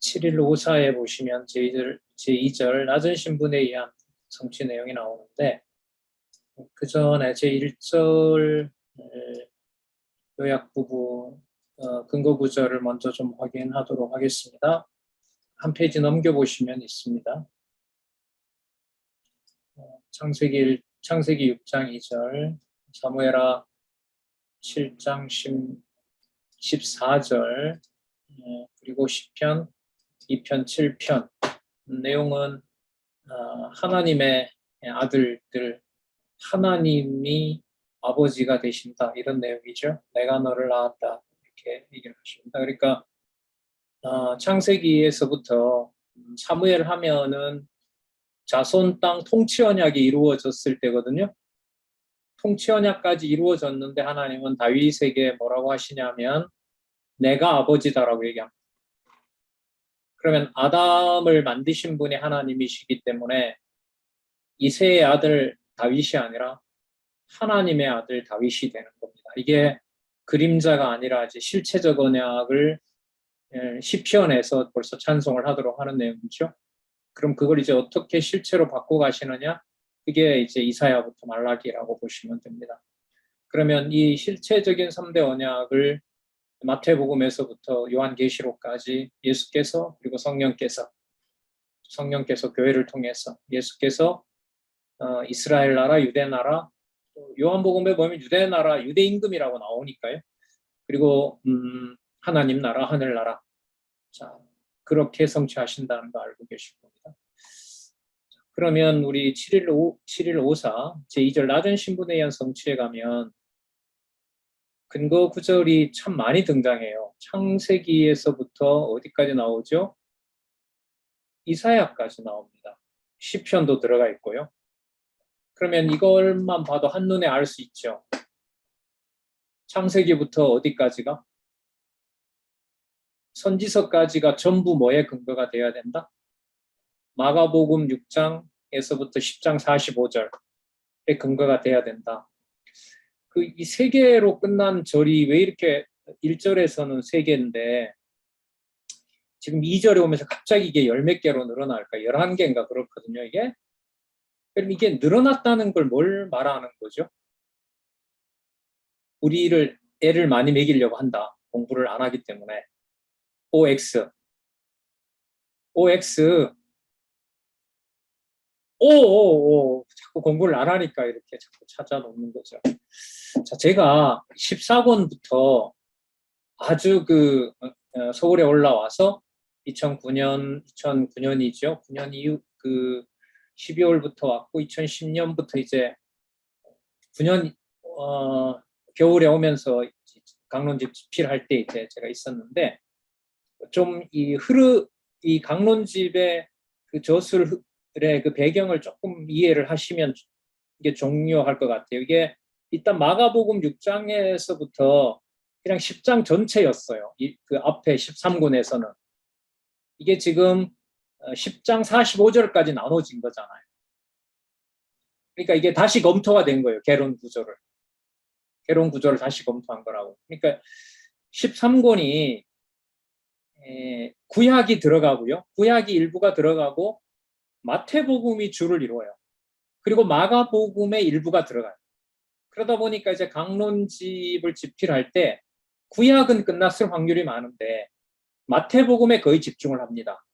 7.1.54에 보시면 제2절 낮은 신분에 의한 성취 내용이 나오는데, 그 전에 제1절 요약 부분 근거 구절을 먼저 좀 확인하도록 하겠습니다. 한 페이지 넘겨보시면 있습니다. 창세기 6장 2절, 사무엘하 7장 14절, 그리고 시편 2편 7편. 내용은 하나님의 아들들, 하나님이 아버지가 되신다, 이런 내용이죠. 내가 너를 낳았다, 이렇게 얘기를 하십니다. 그러니까 창세기에서부터 사무엘 하면은 자손 땅 통치 언약이 이루어졌을 때거든요. 통치 언약까지 이루어졌는데 하나님은 다윗에게 뭐라고 하시냐면 내가 아버지다라고 얘기합니다. 그러면 아담을 만드신 분이 하나님이시기 때문에 이새의 아들 다윗이 아니라 하나님의 아들 다윗이 되는 겁니다. 이게 그림자가 아니라 이제 실체적 언약을 시편에서 벌써 찬송을 하도록 하는 내용이죠. 그럼 그걸 이제 어떻게 실체로 바꿔 가시느냐? 그게 이제 이사야부터 말라기라고 보시면 됩니다. 그러면 이 실체적인 3대 언약을 마태복음에서부터 요한계시록까지 예수께서, 그리고 성령께서 교회를 통해서 예수께서 이스라엘 나라, 유대 나라, 요한복음에 보면 유대 나라, 유대 임금이라고 나오니까요. 그리고 하나님 나라, 하늘 나라. 자, 그렇게 성취하신다는 거 알고 계실 겁니다. 그러면 우리 7.1.54 제2절 낮은 신분에 의한 성취에 가면 근거 구절이 참 많이 등장해요. 창세기에서부터 어디까지 나오죠? 이사야까지 나옵니다. 시편도 들어가 있고요. 그러면 이걸만 봐도 한눈에 알 수 있죠. 창세기부터 어디까지가? 선지서까지가 전부 뭐에 근거가 되어야 된다? 마가복음 6장에서부터 10장 45절에 근거가 돼야 된다. 이 세 개로 끝난 절이 왜 이렇게 1절에서는 세 개인데 지금 2절에 오면서 갑자기 이게 열 몇 개로 늘어날까? 11개인가 그렇거든요, 이게. 그럼 이게 늘어났다는 걸 뭘 말하는 거죠? 우리를 애를 많이 먹이려고 한다. 공부를 안 하기 때문에. OX. 자꾸 공부를 안 하니까 이렇게 자꾸 찾아놓는 거죠. 자, 제가 14권부터 아주 서울에 올라와서 2009년이죠. 9년 이후 12월부터 왔고 2010년부터 이제 9년 겨울에 오면서 강론집 집필할 때 이제 제가 있었는데 좀 이 강론집의 그 저술의 그 배경을 조금 이해를 하시면 이게 중요할 것 같아요. 이게 일단 마가복음 6장에서부터 그냥 10장 전체였어요. 그 앞에 13권에서는. 이게 지금 10장 45절까지 나눠진 거잖아요. 그러니까 이게 다시 검토가 된 거예요. 개론 구조를 다시 검토한 거라고. 그러니까 13권이 구약이 들어가고요. 구약이 일부가 들어가고 마태복음이 주를 이루어요. 그리고 마가복음의 일부가 들어가요. 그러다 보니까 이제 강론집을 집필할 때 구약은 끝났을 확률이 많은데 마태복음에 거의 집중을 합니다.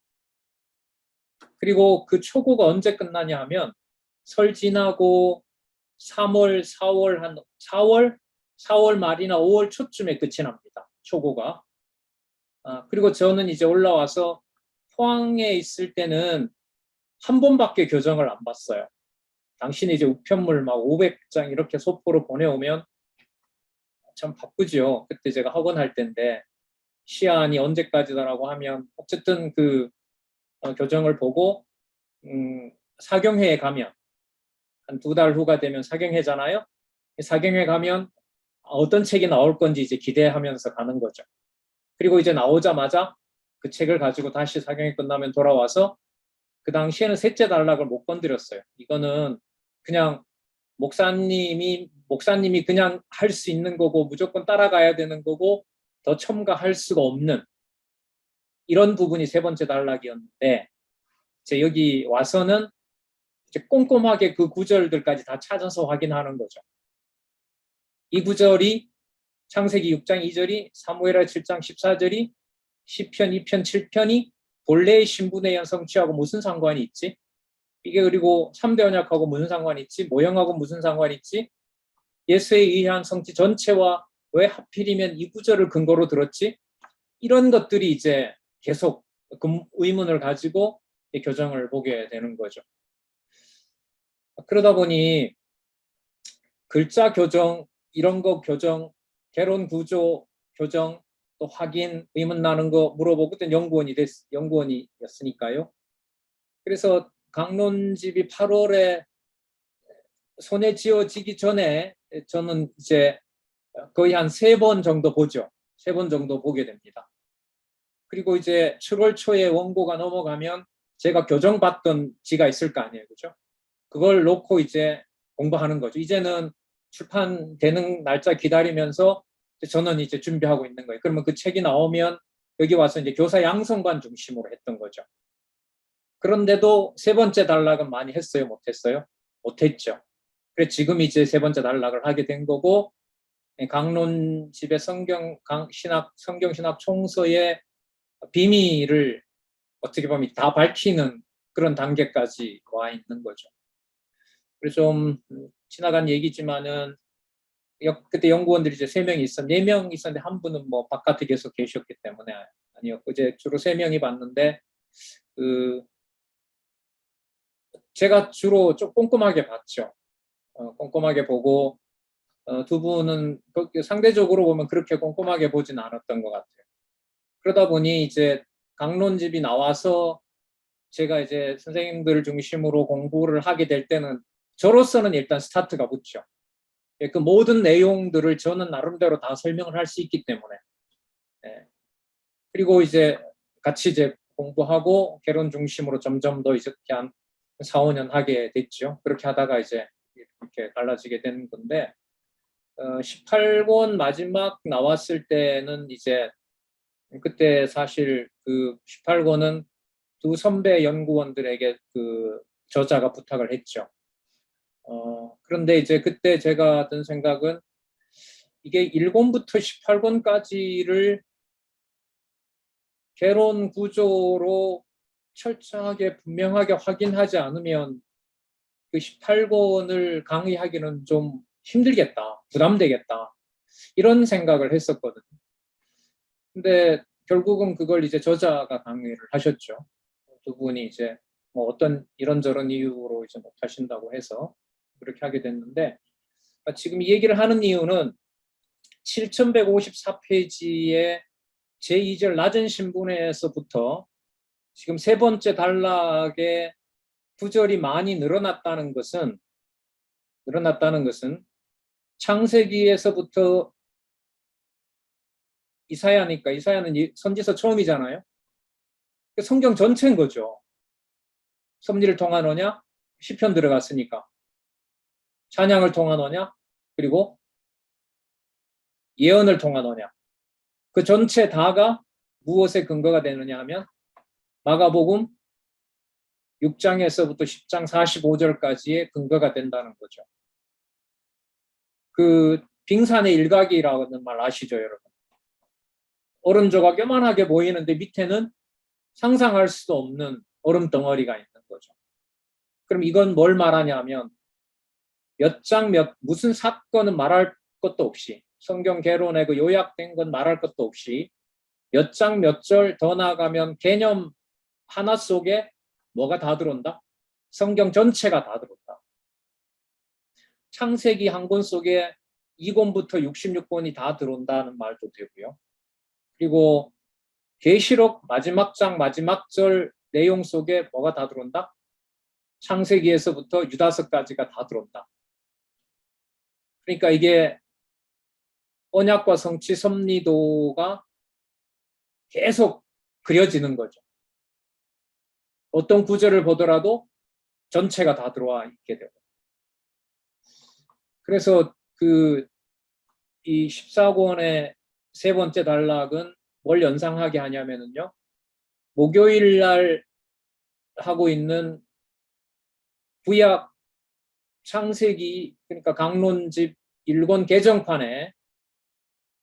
그리고 그 초고가 언제 끝나냐 하면 설 지나고 3월, 4월 말이나 5월 초쯤에 끝이 납니다. 초고가. 그리고 저는 이제 올라와서 포항에 있을 때는 한 번밖에 교정을 안 봤어요. 당신이 이제 우편물 막 500장 이렇게 소포로 보내오면 참 바쁘죠. 그때 제가 학원 할 때인데 시한이 언제까지다라고 하면 어쨌든 교정을 보고 사경회에 가면 한 2달 후가 되면 사경회잖아요. 사경회 가면 어떤 책이 나올 건지 이제 기대하면서 가는 거죠. 그리고 이제 나오자마자 그 책을 가지고 다시 사경회 끝나면 돌아와서 그 당시에는 셋째 단락을 못 건드렸어요. 이거는 그냥 목사님이 그냥 할 수 있는 거고 무조건 따라가야 되는 거고 더 첨가할 수가 없는 이런 부분이 세 번째 단락이었는데 이제 여기 와서는 이제 꼼꼼하게 그 구절들까지 다 찾아서 확인하는 거죠. 이 구절이 창세기 6장 2절이 사무엘하 7장 14절이 시편 2편 7편이 본래의 신분의 연성취하고 무슨 상관이 있지? 이게 그리고 3대 언약하고 무슨 상관이 있지? 모형하고 무슨 상관이 있지? 예수에 의한 성취 전체와 왜 하필이면 이 구절을 근거로 들었지? 이런 것들이 이제 계속 의문을 가지고 교정을 보게 되는 거죠. 그러다 보니 글자 교정, 이런 거 교정, 개론 구조 교정, 또 확인, 의문 나는 거 물어보고 그때 연구원이었으니까요. 그래서 강론집이 8월에 손에 쥐어지기 전에 저는 이제 거의 한 3번 정도 보죠. 3번 정도 보게 됩니다. 그리고 이제 7월 초에 원고가 넘어가면 제가 교정받던 지가 있을 거 아니에요. 그죠? 그걸 놓고 이제 공부하는 거죠. 이제는 출판되는 날짜 기다리면서 저는 이제 준비하고 있는 거예요. 그러면 그 책이 나오면 여기 와서 이제 교사 양성반 중심으로 했던 거죠. 그런데도 세 번째 단락은 많이 했어요? 못했어요? 못했죠. 그래서 지금 이제 세 번째 단락을 하게 된 거고, 강론집의 성경신학 총서의 비밀을 어떻게 보면 다 밝히는 그런 단계까지 와 있는 거죠. 그래서 좀 지나간 얘기지만은 그때 연구원들이 이제 3명이 있었, 4명 있었는데 한 분은 뭐 바깥에 계속 계셨기 때문에 아니었고 이제 주로 3명이 봤는데 그 제가 주로 좀 꼼꼼하게 봤죠. 꼼꼼하게 보고 두 분은 상대적으로 보면 그렇게 꼼꼼하게 보진 않았던 것 같아요. 그러다 보니 이제 강론집이 나와서 제가 이제 선생님들을 중심으로 공부를 하게 될 때는 저로서는 일단 스타트가 붙죠. 그 모든 내용들을 저는 나름대로 다 설명을 할 수 있기 때문에. 예. 그리고 이제 같이 이제 공부하고 개론 중심으로 점점 더 이제 한 4, 5년 하게 됐죠. 그렇게 하다가 이제 이렇게 갈라지게 된 건데, 18권 마지막 나왔을 때는 이제 그때 사실 그 18권은 두 선배 연구원들에게 그 저자가 부탁을 했죠. 그런데 이제 그때 제가 든 생각은 이게 1권부터 18권까지를 개론 구조로 철저하게 분명하게 확인하지 않으면 그 18권을 강의하기는 좀 힘들겠다, 부담되겠다, 이런 생각을 했었거든요. 근데 결국은 그걸 이제 저자가 강의를 하셨죠. 두 분이 이제 뭐 어떤 이런저런 이유로 이제 못 하신다고 해서 그렇게 하게 됐는데, 지금 이 얘기를 하는 이유는 7154페이지의 제2절 낮은 신분에서부터 지금 세 번째 단락의 구절이 많이 늘어났다는 것은 창세기에서부터 이사야니까, 이사야는 선지서 처음이잖아요. 성경 전체인 거죠. 섭리를 통한 언약, 시편 들어갔으니까. 찬양을 통한 언약, 그리고 예언을 통한 언약. 그 전체 다가 무엇에 근거가 되느냐 하면 마가복음 6장에서부터 10장 45절까지의 근거가 된다는 거죠. 그 빙산의 일각이라는 말 아시죠, 여러분? 얼음 조각 요만하게 보이는데 밑에는 상상할 수도 없는 얼음 덩어리가 있는 거죠. 그럼 이건 뭘 말하냐면 무슨 사건은 말할 것도 없이, 성경 개론의 그 요약된 건 말할 것도 없이 몇 장 몇 절 더 나아가면 개념 하나 속에 뭐가 다 들어온다? 성경 전체가 다 들어온다. 창세기 한 권 속에 2권부터 66권이 다 들어온다는 말도 되고요. 그리고 계시록 마지막 장 마지막 절 내용 속에 뭐가 다 들어온다? 창세기에서부터 유다서까지가 다 들어온다. 그러니까 이게 언약과 성취 섭리도가 계속 그려지는 거죠. 어떤 구절을 보더라도 전체가 다 들어와 있게 되고. 그래서 이 14권의 세 번째 단락은 뭘 연상하게 하냐면요. 목요일 날 하고 있는 구약 창세기, 그러니까 강론집 1권 개정판에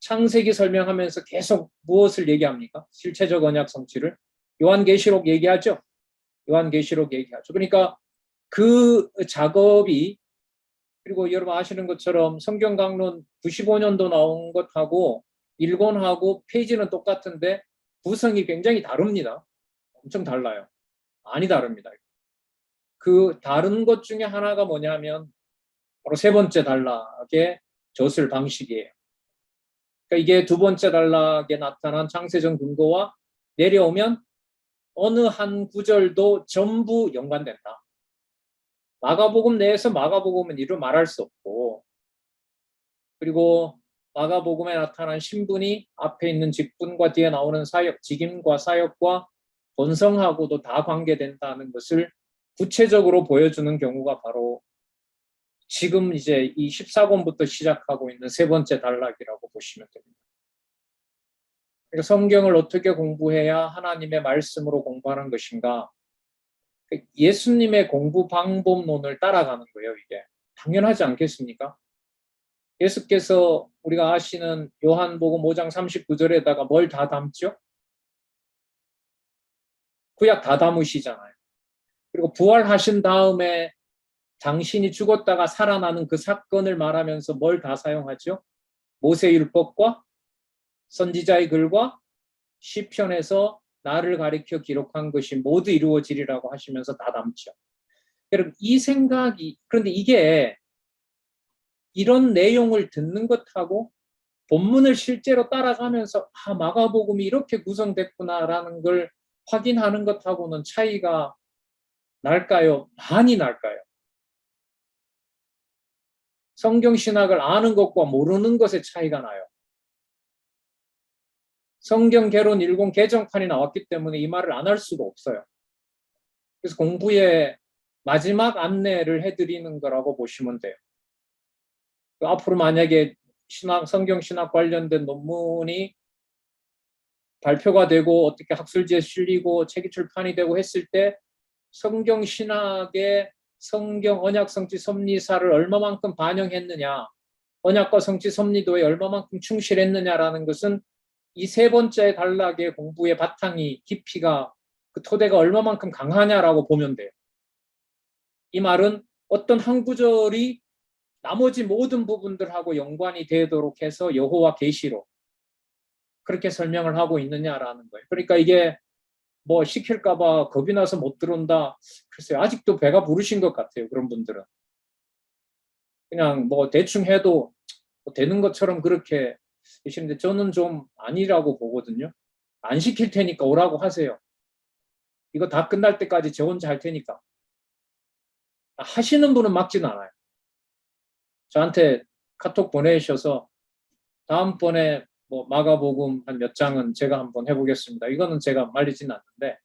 창세기 설명하면서 계속 무엇을 얘기합니까? 실체적 언약 성취를. 요한계시록 얘기하죠. 요한계시록 얘기하죠. 그러니까 그 작업이, 그리고 여러분 아시는 것처럼 성경 강론 95년도 나온 것하고 1권하고 페이지는 똑같은데 구성이 굉장히 다릅니다. 엄청 달라요. 많이 다릅니다. 그 다른 것 중에 하나가 뭐냐면 바로 세 번째 단락의 젖을 방식이에요. 그러니까 이게 두 번째 단락에 나타난 창세전 근거와 내려오면 어느 한 구절도 전부 연관된다. 마가복음 내에서 마가복음은 이루 말할 수 없고, 그리고 마가복음에 나타난 신분이 앞에 있는 직분과 뒤에 나오는 사역, 직임과 사역과 본성하고도 다 관계된다는 것을 구체적으로 보여주는 경우가 바로 지금 이제 이 14권부터 시작하고 있는 세 번째 단락이라고 보시면 됩니다. 그러니까 성경을 어떻게 공부해야 하나님의 말씀으로 공부하는 것인가? 예수님의 공부 방법론을 따라가는 거예요, 이게. 당연하지 않겠습니까? 예수께서 우리가 아시는 요한복음 5장 39절에다가 뭘 다 담죠? 구약 다 담으시잖아요. 그리고 부활하신 다음에 당신이 죽었다가 살아나는 그 사건을 말하면서 뭘 다 사용하죠? 모세율법과 선지자의 글과 시편에서 나를 가리켜 기록한 것이 모두 이루어지리라고 하시면서 다 담죠. 여러분, 이 생각이, 그런데 이게 이런 내용을 듣는 것하고 본문을 실제로 따라가면서 마가복음이 이렇게 구성됐구나라는 걸 확인하는 것하고는 차이가 날까요? 많이 날까요? 성경신학을 아는 것과 모르는 것의 차이가 나요. 성경개론 1권 개정판이 나왔기 때문에 이 말을 안 할 수가 없어요. 그래서 공부의 마지막 안내를 해드리는 거라고 보시면 돼요. 앞으로 만약에 성경신학 관련된 논문이 발표가 되고 어떻게 학술지에 실리고 책이 출판이 되고 했을 때 성경신학의 성경 언약 성취 섭리사를 얼마만큼 반영했느냐, 언약과 성취 섭리도에 얼마만큼 충실했느냐라는 것은 이 세 번째 단락의 공부의 바탕이, 깊이가, 그 토대가 얼마만큼 강하냐라고 보면 돼요. 이 말은 어떤 한 구절이 나머지 모든 부분들하고 연관이 되도록 해서 여호와 계시로 그렇게 설명을 하고 있느냐라는 거예요. 그러니까 이게 뭐 시킬까봐 겁이 나서 못 들어온다. 글쎄요, 아직도 배가 부르신 것 같아요. 그런 분들은. 그냥 뭐 대충 해도 뭐 되는 것처럼 그렇게 계시는데 저는 좀 아니라고 보거든요. 안 시킬 테니까 오라고 하세요. 이거 다 끝날 때까지 저 혼자 할 테니까. 하시는 분은 막지는 않아요. 저한테 카톡 보내셔서 다음번에 뭐 마가복음 한 몇 장은 제가 한번 해보겠습니다. 이거는 제가 말리지는 않는데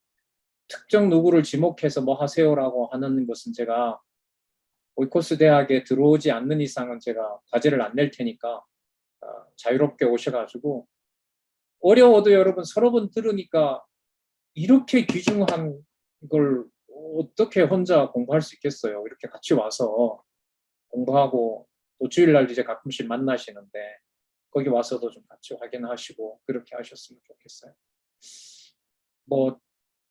특정 누구를 지목해서 뭐 하세요라고 하는 것은 제가 오이코스 대학에 들어오지 않는 이상은 제가 과제를 안 낼 테니까 자유롭게 오셔가지고, 어려워도 여러분 서너 번 들으니까 이렇게 귀중한 걸 어떻게 혼자 공부할 수 있겠어요. 이렇게 같이 와서 공부하고 또 주일날 이제 가끔씩 만나시는데 거기 와서도 좀 같이 확인하시고 그렇게 하셨으면 좋겠어요. 뭐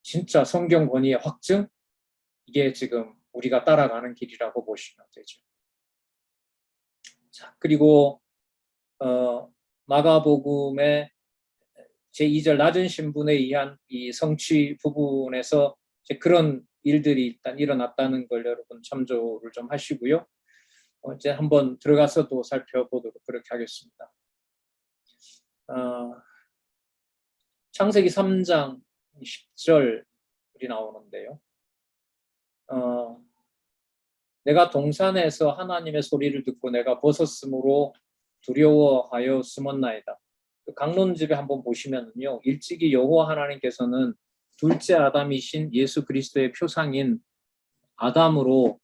진짜 성경 권위의 확증, 이게 지금 우리가 따라가는 길이라고 보시면 되죠. 자, 그리고 마가복음의 제2절 낮은 신분에 의한 이 성취 부분에서 이제 그런 일들이 일단 일어났다는 걸 여러분 참조를 좀 하시고요. 이제 한번 들어가서도 살펴보도록 그렇게 하겠습니다. 창세기 3장 10절이 나오는데요. 내가 동산에서 하나님의 소리를 듣고 내가 벗었으므로 두려워하여 숨었나이다. 강론집에 한번 보시면요, 일찍이 여호와 하나님께서는 둘째 아담이신 예수 그리스도의 표상인 아담으로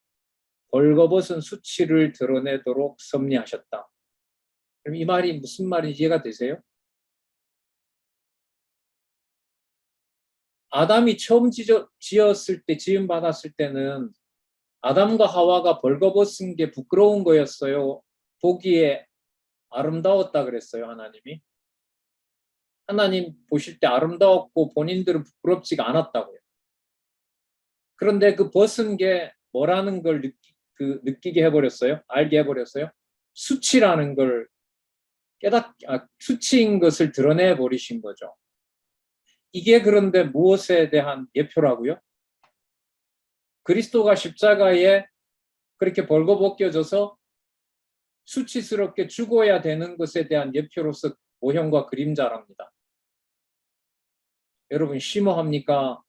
벌거벗은 수치를 드러내도록 섭리하셨다. 그럼 이 말이 무슨 말인지 이해가 되세요? 아담이 처음 지었을 때, 지음 받았을 때는 아담과 하와가 벌거벗은 게 부끄러운 거였어요. 보기에 아름다웠다 그랬어요, 하나님이. 하나님 보실 때 아름다웠고 본인들은 부끄럽지가 않았다고요. 그런데 그 벗은 게 뭐라는 걸 느끼게 해버렸어요. 알게 해버렸어요. 수치라는 걸 수치인 것을 드러내 버리신 거죠. 이게 그런데 무엇에 대한 예표라고요? 그리스도가 십자가에 그렇게 벌거벗겨져서 수치스럽게 죽어야 되는 것에 대한 예표로서 모형과 그림자랍니다. 여러분 심오합니까?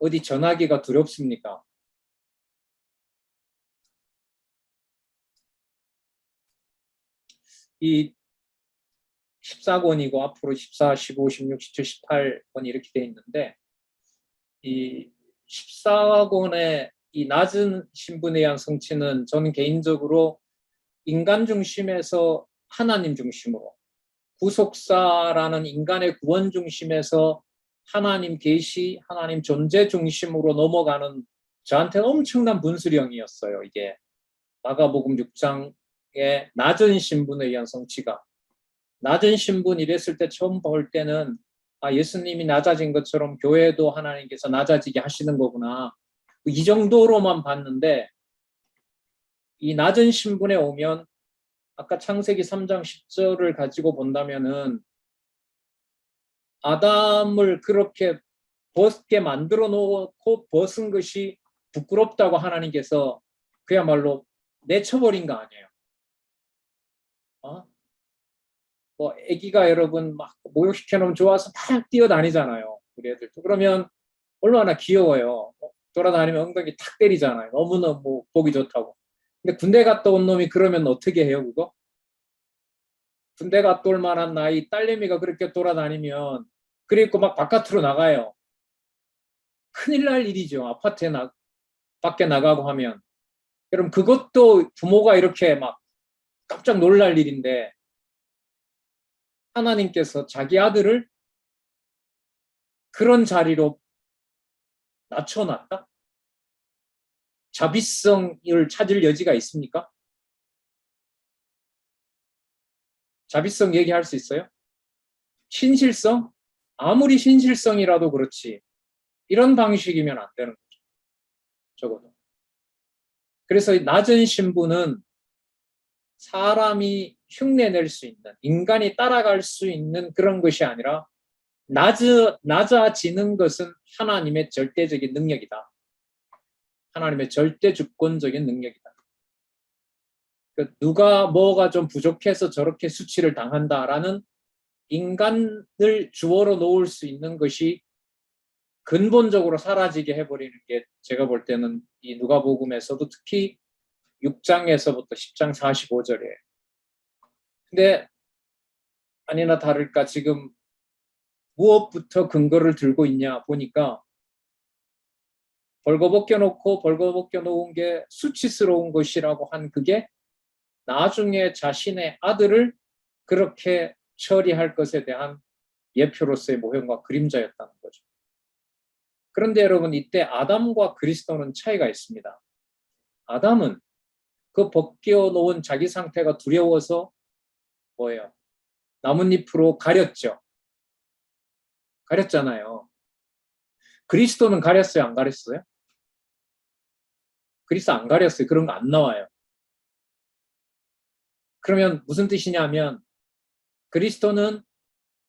어디 전하기가 두렵습니까? 이 14권이고 앞으로 14, 15, 16, 17, 18권이 이렇게 돼 있는데 이 14권의 이 낮은 신분에 의한 성취는 저는 개인적으로 인간 중심에서 하나님 중심으로 구속사라는 인간의 구원 중심에서 하나님 계시, 하나님 존재 중심으로 넘어가는 저한테는 엄청난 분수령이었어요. 이게 마가복음 6장의 낮은 신분에 의한 성취가. 낮은 신분 이랬을 때 처음 볼 때는 예수님이 낮아진 것처럼 교회도 하나님께서 낮아지게 하시는 거구나. 이 정도로만 봤는데 이 낮은 신분에 오면 아까 창세기 3장 10절을 가지고 본다면은 아담을 그렇게 벗게 만들어 놓고 벗은 것이 부끄럽다고 하나님께서 그야말로 내쳐버린 거 아니에요. 뭐 아기가 여러분 막 목욕시켜 놓으면 좋아서 막 뛰어다니잖아요. 우리 애들도. 그러면 얼마나 귀여워요. 돌아다니면 엉덩이 탁 때리잖아요. 너무너무 보기 좋다고. 근데 군대 갔다 온 놈이 그러면 어떻게 해요, 그거? 군대 갔다 올 만한 나이 딸내미가 그렇게 돌아다니면 그리고 막 바깥으로 나가요. 큰일 날 일이죠. 아파트에 밖에 나가고 하면. 그럼 그것도 부모가 이렇게 막 깜짝 놀랄 일인데 하나님께서 자기 아들을 그런 자리로 낮춰놨다? 자비성을 찾을 여지가 있습니까? 자비성 얘기할 수 있어요? 신실성? 아무리 신실성이라도 그렇지. 이런 방식이면 안 되는 거죠. 적어도. 그래서 낮은 신분은 사람이 흉내낼 수 있는, 인간이 따라갈 수 있는 그런 것이 아니라 낮아지는 것은 하나님의 절대적인 능력이다. 하나님의 절대 주권적인 능력이다. 누가 뭐가 좀 부족해서 저렇게 수치를 당한다라는 인간을 주어로 놓을 수 있는 것이 근본적으로 사라지게 해버리는 게 제가 볼 때는 이 누가복음에서도 특히 6장에서부터 10장 45절이에요. 근데 아니나 다를까 지금 무엇부터 근거를 들고 있냐 보니까 벌거벗겨 놓고 벌거벗겨 놓은 게 수치스러운 것이라고 한 그게 나중에 자신의 아들을 그렇게 처리할 것에 대한 예표로서의 모형과 그림자였다는 거죠. 그런데 여러분 이때 아담과 그리스도는 차이가 있습니다. 아담은 그 벗겨 놓은 자기 상태가 두려워서 뭐예요? 나뭇잎으로 가렸죠. 가렸잖아요. 그리스도는 가렸어요? 안 가렸어요? 그리스도 안 가렸어요. 그런 거 안 나와요. 그러면 무슨 뜻이냐면 그리스도는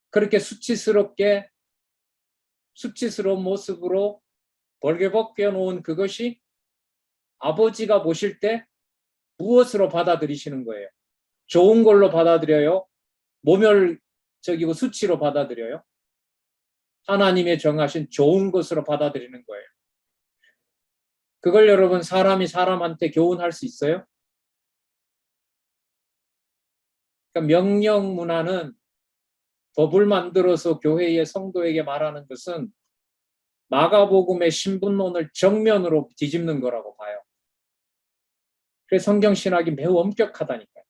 그렇게 수치스러운 모습으로 벌게벗겨 놓은 그것이 아버지가 보실 때 무엇으로 받아들이시는 거예요? 좋은 걸로 받아들여요? 모멸적이고 수치로 받아들여요? 하나님의 정하신 좋은 것으로 받아들이는 거예요. 그걸 여러분 사람이 사람한테 교훈할 수 있어요? 그러니까 명령 문화는 법을 만들어서 교회의 성도에게 말하는 것은 마가복음의 신분론을 정면으로 뒤집는 거라고 봐요. 그래서 성경 신학이 매우 엄격하다니까요.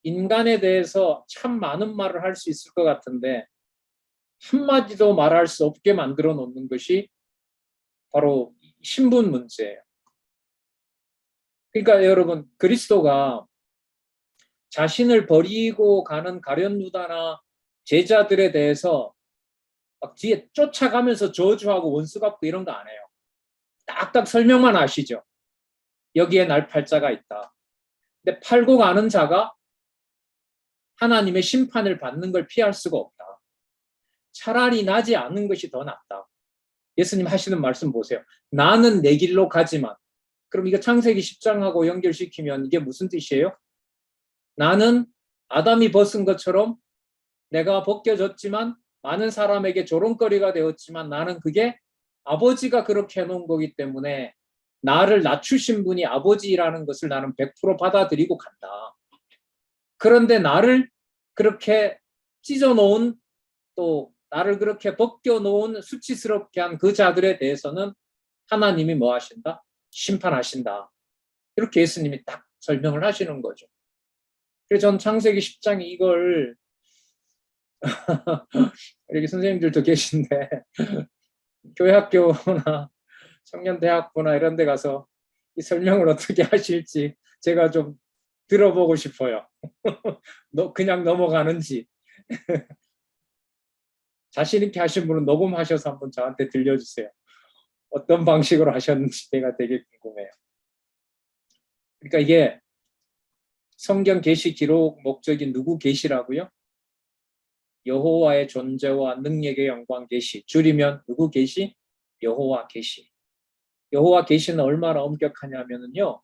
인간에 대해서 참 많은 말을 할 수 있을 것 같은데 한마디도 말할 수 없게 만들어 놓는 것이 바로 신분 문제예요. 그러니까 여러분, 그리스도가 자신을 버리고 가는 가룟 유다나 제자들에 대해서 막 뒤에 쫓아가면서 저주하고 원수 갚고 이런 거 안 해요. 딱딱 설명만 하시죠. 여기에 날 팔자가 있다. 근데 팔고 가는 자가 하나님의 심판을 받는 걸 피할 수가 없다. 차라리 나지 않는 것이 더 낫다. 예수님 하시는 말씀 보세요. 나는 내 길로 가지만. 그럼 이거 창세기 10장하고 연결시키면 이게 무슨 뜻이에요? 나는 아담이 벗은 것처럼 내가 벗겨졌지만 많은 사람에게 조롱거리가 되었지만 나는 그게 아버지가 그렇게 해놓은 거기 때문에 나를 낮추신 분이 아버지라는 것을 나는 100% 받아들이고 간다. 그런데 나를 그렇게 찢어놓은 또 나를 그렇게 벗겨놓은 수치스럽게 한 그 자들에 대해서는 하나님이 뭐 하신다? 심판하신다. 이렇게 예수님이 딱 설명을 하시는 거죠. 그래서 전 창세기 10장에 이걸 여기 선생님들도 계신데 교회학교나 청년대학교나 이런 데 가서 이 설명을 어떻게 하실지 제가 좀 들어보고 싶어요. 그냥 넘어가는지. 자신 있게 하신 분은 녹음하셔서 한번 저한테 들려주세요. 어떤 방식으로 하셨는지 제가 되게 궁금해요. 그러니까 이게 성경 계시 기록 목적이 누구 계시라고요? 여호와의 존재와 능력의 영광 계시. 줄이면 누구 계시? 여호와 계시. 여호와 계시는 얼마나 엄격하냐면요.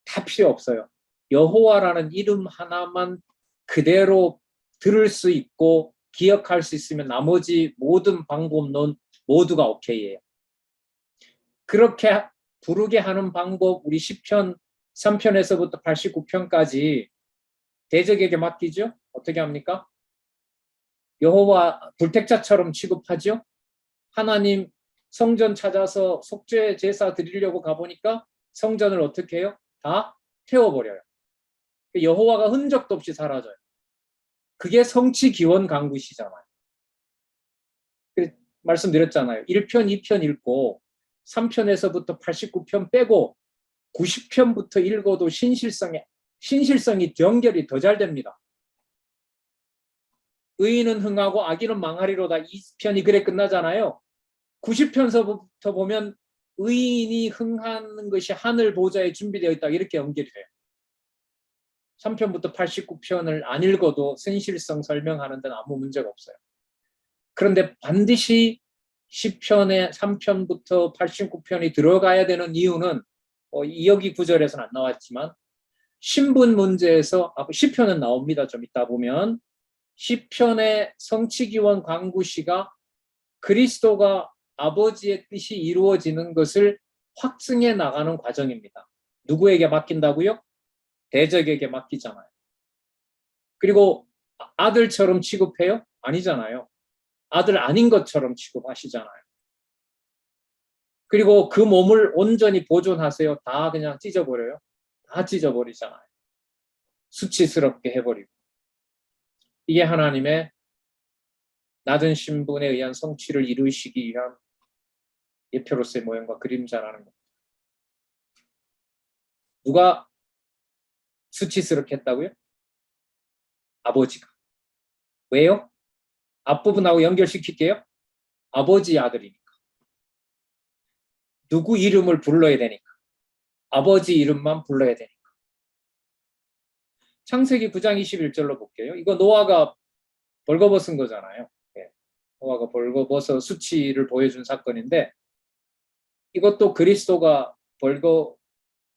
다 필요 없어요. 여호와라는 이름 하나만 그대로 들을 수 있고 기억할 수 있으면 나머지 모든 방법론 모두가 오케이예요. 그렇게 부르게 하는 방법 우리 10편 3편에서부터 89편까지 대적에게 맡기죠. 어떻게 합니까? 여호와 불택자처럼 취급하죠. 하나님 성전 찾아서 속죄 제사 드리려고 가보니까 성전을 어떻게 해요? 다 태워버려요. 여호와가 흔적도 없이 사라져요. 그게 성취기원 강구시잖아요. 말씀드렸잖아요. 1편, 2편 읽고 3편에서부터 89편 빼고 90편부터 읽어도 신실성이 연결이 더 잘 됩니다. 의인은 흥하고 악인은 망하리로다 2편이 그래 끝나잖아요. 90편서부터 보면 의인이 흥하는 것이 하늘 보좌에 준비되어 있다 이렇게 연결이 돼요. 3편부터 89편을 안 읽어도 신실성 설명하는 데는 아무 문제가 없어요. 그런데 반드시 10편에 3편부터 89편이 들어가야 되는 이유는 여기 구절에서는 안 나왔지만 신분 문제에서 10편은 나옵니다. 좀 이따 보면 10편의 성취기원 광구시가 그리스도가 아버지의 뜻이 이루어지는 것을 확증해 나가는 과정입니다. 누구에게 맡긴다고요? 대적에게 맡기잖아요. 그리고 아들처럼 취급해요? 아니잖아요. 아들 아닌 것처럼 취급하시잖아요. 그리고 그 몸을 온전히 보존하세요. 다 그냥 찢어버려요. 다 찢어버리잖아요. 수치스럽게 해버리고. 이게 하나님의 낮은 신분에 의한 성취를 이루시기 위한 예표로서의 모형과 그림자라는 겁니다. 누가 수치스럽게 했다고요? 아버지가. 왜요? 앞부분하고 연결시킬게요. 아버지 아들이니까. 누구 이름을 불러야 되니까. 아버지 이름만 불러야 되니까. 창세기 9장 21절로 볼게요. 이거 노아가 벌거벗은 거잖아요. 노아가 벌거벗어 수치를 보여준 사건인데 이것도 그리스도가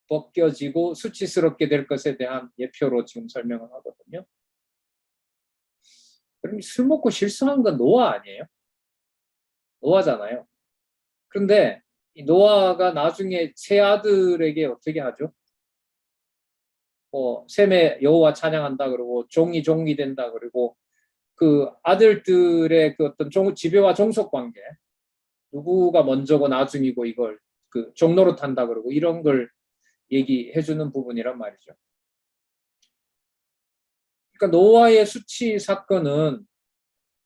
벗겨지고 수치스럽게 될 것에 대한 예표로 지금 설명을 하거든요. 그럼 술 먹고 실수한 건 노아 아니에요? 노아잖아요. 그런데 이 노아가 나중에 세 아들에게 어떻게 하죠? 셈의 여호와 찬양한다 그러고 종이 된다 그러고 그 아들들의 그 어떤 지배와 종속 관계 누구가 먼저고 나중이고 이걸 그 종로로 탄다 그러고 이런 걸 얘기해 주는 부분이란 말이죠. 그러니까 노아의 수치 사건은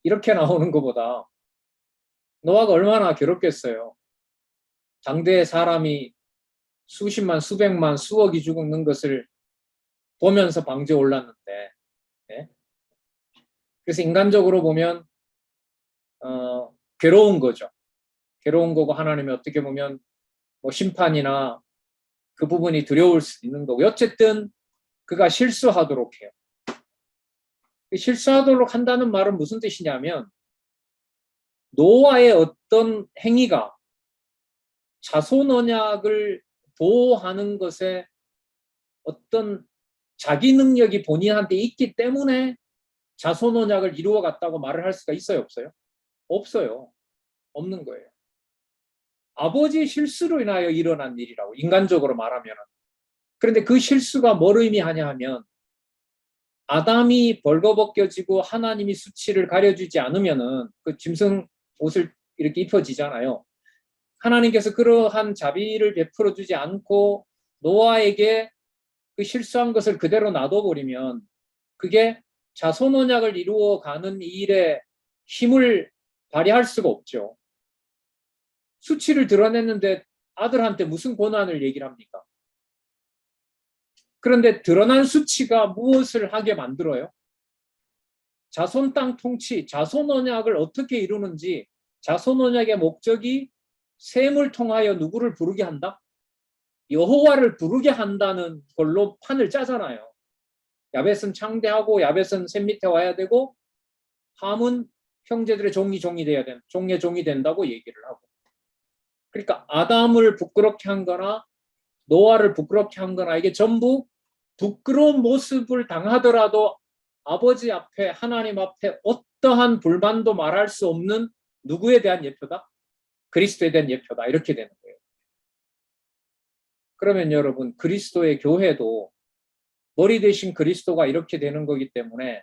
이렇게 나오는 것보다 노아가 얼마나 괴롭겠어요. 당대의 사람이 수십만, 수백만, 수억이 죽는 것을 보면서 방주에 올랐는데, 네? 그래서 인간적으로 보면 괴로운 거죠. 괴로운 거고 하나님이 어떻게 보면 뭐 심판이나 그 부분이 두려울 수 있는 거고 어쨌든 그가 실수하도록 해요. 실수하도록 한다는 말은 무슨 뜻이냐면 노아의 어떤 행위가 자손 언약을 보호하는 것에 어떤 자기 능력이 본인한테 있기 때문에 자손 언약을 이루어갔다고 말을 할 수가 있어요, 없어요? 없어요. 없는 거예요. 아버지의 실수로 인하여 일어난 일이라고 인간적으로 말하면. 그런데 그 실수가 뭘 의미하냐 하면 아담이 벌거벗겨지고 하나님이 수치를 가려주지 않으면은 그 짐승 옷을 이렇게 입혀지잖아요. 하나님께서 그러한 자비를 베풀어 주지 않고 노아에게 그 실수한 것을 그대로 놔둬버리면 그게 자손 언약을 이루어가는 일에 힘을 발휘할 수가 없죠. 수치를 드러냈는데 아들한테 무슨 권한을 얘기를 합니까? 그런데 드러난 수치가 무엇을 하게 만들어요? 자손 땅 통치, 자손 언약을 어떻게 이루는지 자손 언약의 목적이 셈을 통하여 누구를 부르게 한다? 여호와를 부르게 한다는 걸로 판을 짜잖아요. 야벳은 창대하고 야벳은 셈 밑에 와야 되고 함은 형제들의 종이 돼야 된다. 종의 종이 된다고 얘기를 하고. 그러니까 아담을 부끄럽게 한 거나 노아를 부끄럽게 한 거나 이게 전부 부끄러운 모습을 당하더라도 아버지 앞에 하나님 앞에 어떠한 불만도 말할 수 없는 누구에 대한 예표다? 그리스도에 대한 예표다. 이렇게 되는 거예요. 그러면 여러분 그리스도의 교회도 머리 대신 그리스도가 이렇게 되는 거기 때문에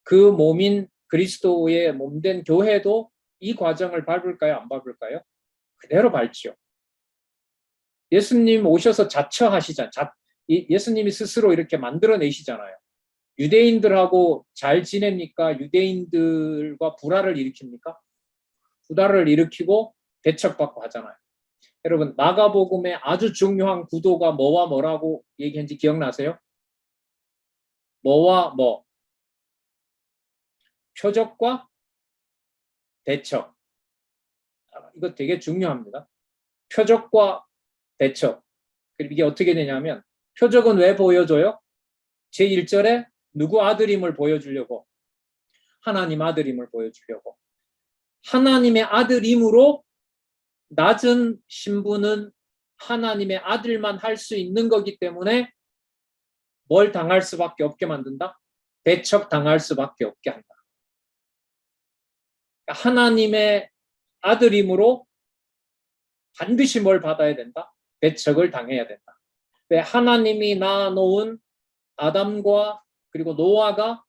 그 몸인 그리스도의 몸된 교회도 이 과정을 밟을까요? 안 밟을까요? 그대로 밟지요. 예수님 오셔서 자처하시잖아요. 예수님이 스스로 이렇게 만들어내시잖아요. 유대인들하고 잘 지냅니까? 유대인들과 불화를 일으킵니까? 불화를 일으키고 배척받고 하잖아요. 여러분 마가복음의 아주 중요한 구도가 뭐와 뭐라고 얘기했는지 기억나세요? 뭐와 뭐? 표적과 대척. 이거 되게 중요합니다. 표적과 대척. 그리고 이게 어떻게 되냐면 표적은 왜 보여줘요? 제1절에 누구 아들임을 보여주려고 하나님 아들임을 보여주려고 하나님의 아들임으로 낮은 신분은 하나님의 아들만 할 수 있는 거기 때문에 뭘 당할 수밖에 없게 만든다? 배척 당할 수밖에 없게 한다. 하나님의 아들임으로 반드시 뭘 받아야 된다? 배척을 당해야 된다. 왜 하나님이 낳아놓은 아담과 그리고 노아가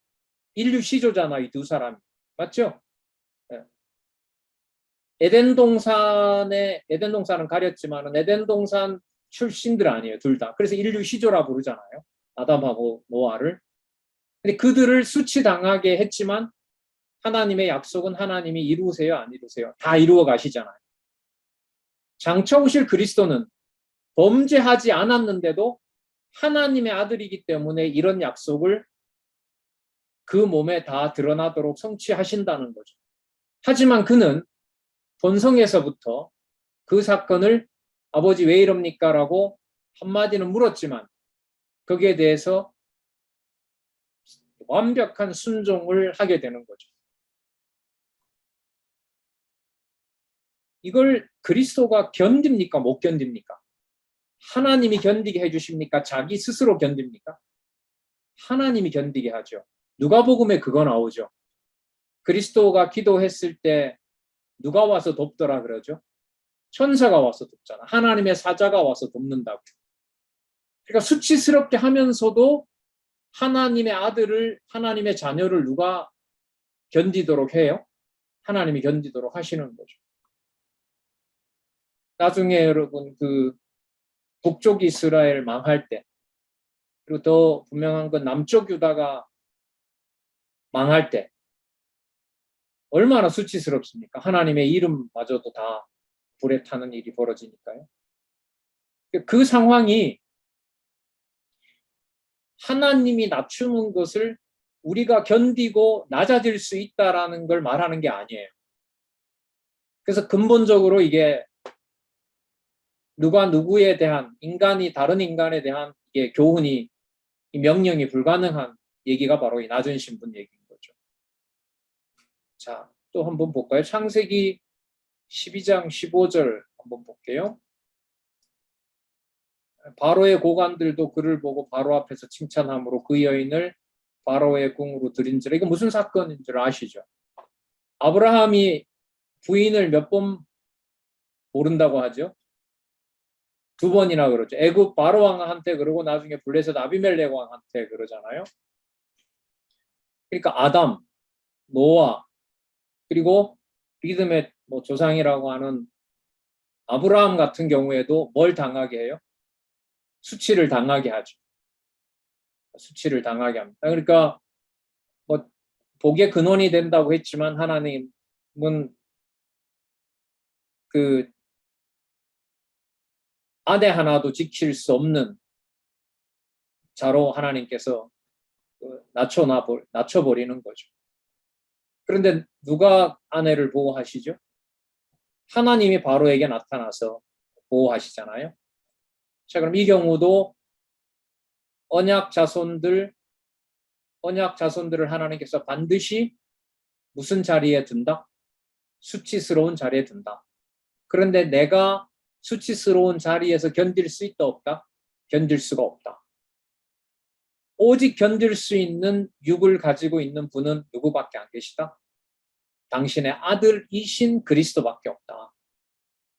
인류 시조잖아, 이 두 사람이. 맞죠? 에덴 동산은 가렸지만 에덴 동산 출신들 아니에요, 둘 다. 그래서 인류 시조라 부르잖아요. 아담하고 노아를. 근데 그들을 수치당하게 했지만 하나님의 약속은 하나님이 이루세요, 안 이루세요? 다 이루어 가시잖아요. 장차 오실 그리스도는 범죄하지 않았는데도 하나님의 아들이기 때문에 이런 약속을 그 몸에 다 드러나도록 성취하신다는 거죠. 하지만 그는 본성에서부터 그 사건을 아버지 왜 이럽니까? 라고 한마디는 물었지만 거기에 대해서 완벽한 순종을 하게 되는 거죠. 이걸 그리스도가 견딥니까? 못 견딥니까? 하나님이 견디게 해주십니까? 자기 스스로 견딥니까? 하나님이 견디게 하죠. 누가복음에 그거 나오죠. 그리스도가 기도했을 때 누가 와서 돕더라 그러죠? 천사가 와서 돕잖아. 하나님의 사자가 와서 돕는다고. 그러니까 수치스럽게 하면서도 하나님의 아들을, 하나님의 자녀를 누가 견디도록 해요? 하나님이 견디도록 하시는 거죠. 나중에 여러분 그 북쪽 이스라엘 망할 때 그리고 더 분명한 건 남쪽 유다가 망할 때 얼마나 수치스럽습니까? 하나님의 이름마저도 다 불에 타는 일이 벌어지니까요. 그 상황이 하나님이 낮추는 것을 우리가 견디고 낮아질 수 있다라는 걸 말하는 게 아니에요. 그래서 근본적으로 이게 누가 누구에 대한 인간이 다른 인간에 대한 이게 교훈이 이 명령이 불가능한 얘기가 바로 이 낮은 신분 얘기인 거죠. 자, 또 한번 볼까요? 창세기 12장 15절 한번 볼게요. 바로의 고관들도 그를 보고 바로 앞에서 칭찬함으로 그 여인을 바로의 궁으로 들인지라. 이거 무슨 사건인 줄 아시죠? 아브라함이 부인을 몇 번 모른다고 하죠? 2번이나 그러죠. 애굽 바로 왕한테 그러고 나중에 블레셋 아비멜렉 왕한테 그러잖아요. 그러니까 아담, 노아, 그리고 믿음의 조상이라고 하는 아브라함 같은 경우에도 뭘 당하게 해요? 수치를 당하게 하죠. 수치를 당하게 합니다. 그러니까 뭐 복의 근원이 된다고 했지만 하나님은 그 아내 하나도 지킬 수 없는 자로 하나님께서 낮춰버리는 거죠. 그런데 누가 아내를 보호하시죠? 하나님이 바로에게 나타나서 보호하시잖아요. 자, 그럼 이 경우도 언약 자손들을 하나님께서 반드시 무슨 자리에 둔다? 수치스러운 자리에 둔다. 그런데 내가 수치스러운 자리에서 견딜 수 있다 없다? 견딜 수가 없다. 오직 견딜 수 있는 육을 가지고 있는 분은 누구밖에 안 계시다? 당신의 아들이신 그리스도밖에 없다.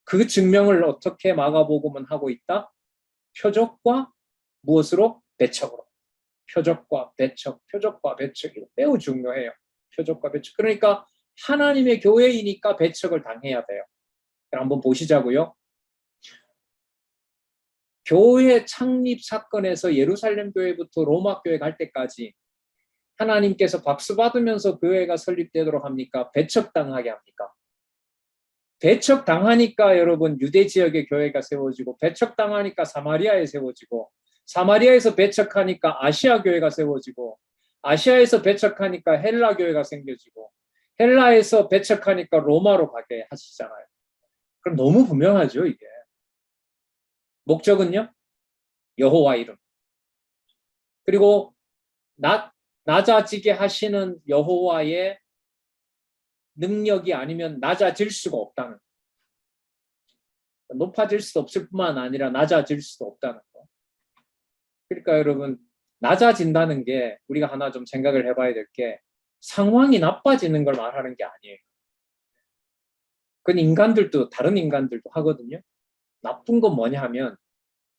그 증명을 어떻게 마가복음은 하고 있다? 표적과 무엇으로? 배척으로. 표적과 배척, 표적과 배척이 매우 중요해요. 표적과 배척. 그러니까 하나님의 교회이니까 배척을 당해야 돼요. 한번 보시자고요. 교회 창립 사건에서 예루살렘 교회부터 로마 교회 갈 때까지 하나님께서 박수 받으면서 교회가 설립되도록 합니까? 배척당하게 합니까? 배척당하니까 여러분 유대 지역의 교회가 세워지고, 배척당하니까 사마리아에 세워지고, 사마리아에서 배척하니까 아시아 교회가 세워지고, 아시아에서 배척하니까 헬라 교회가 생겨지고, 헬라에서 배척하니까 로마로 가게 하시잖아요. 그럼 너무 분명하죠, 이게. 목적은요? 여호와 이름. 그리고 낮아지게 하시는 여호와의 능력이 아니면 낮아질 수가 없다는 거. 높아질 수도 없을 뿐만 아니라 낮아질 수도 없다는 거. 그러니까 여러분, 낮아진다는 게 우리가 하나 좀 생각을 해봐야 될 게 상황이 나빠지는 걸 말하는 게 아니에요. 그건 인간들도 다른 인간들도 하거든요. 나쁜 건 뭐냐 하면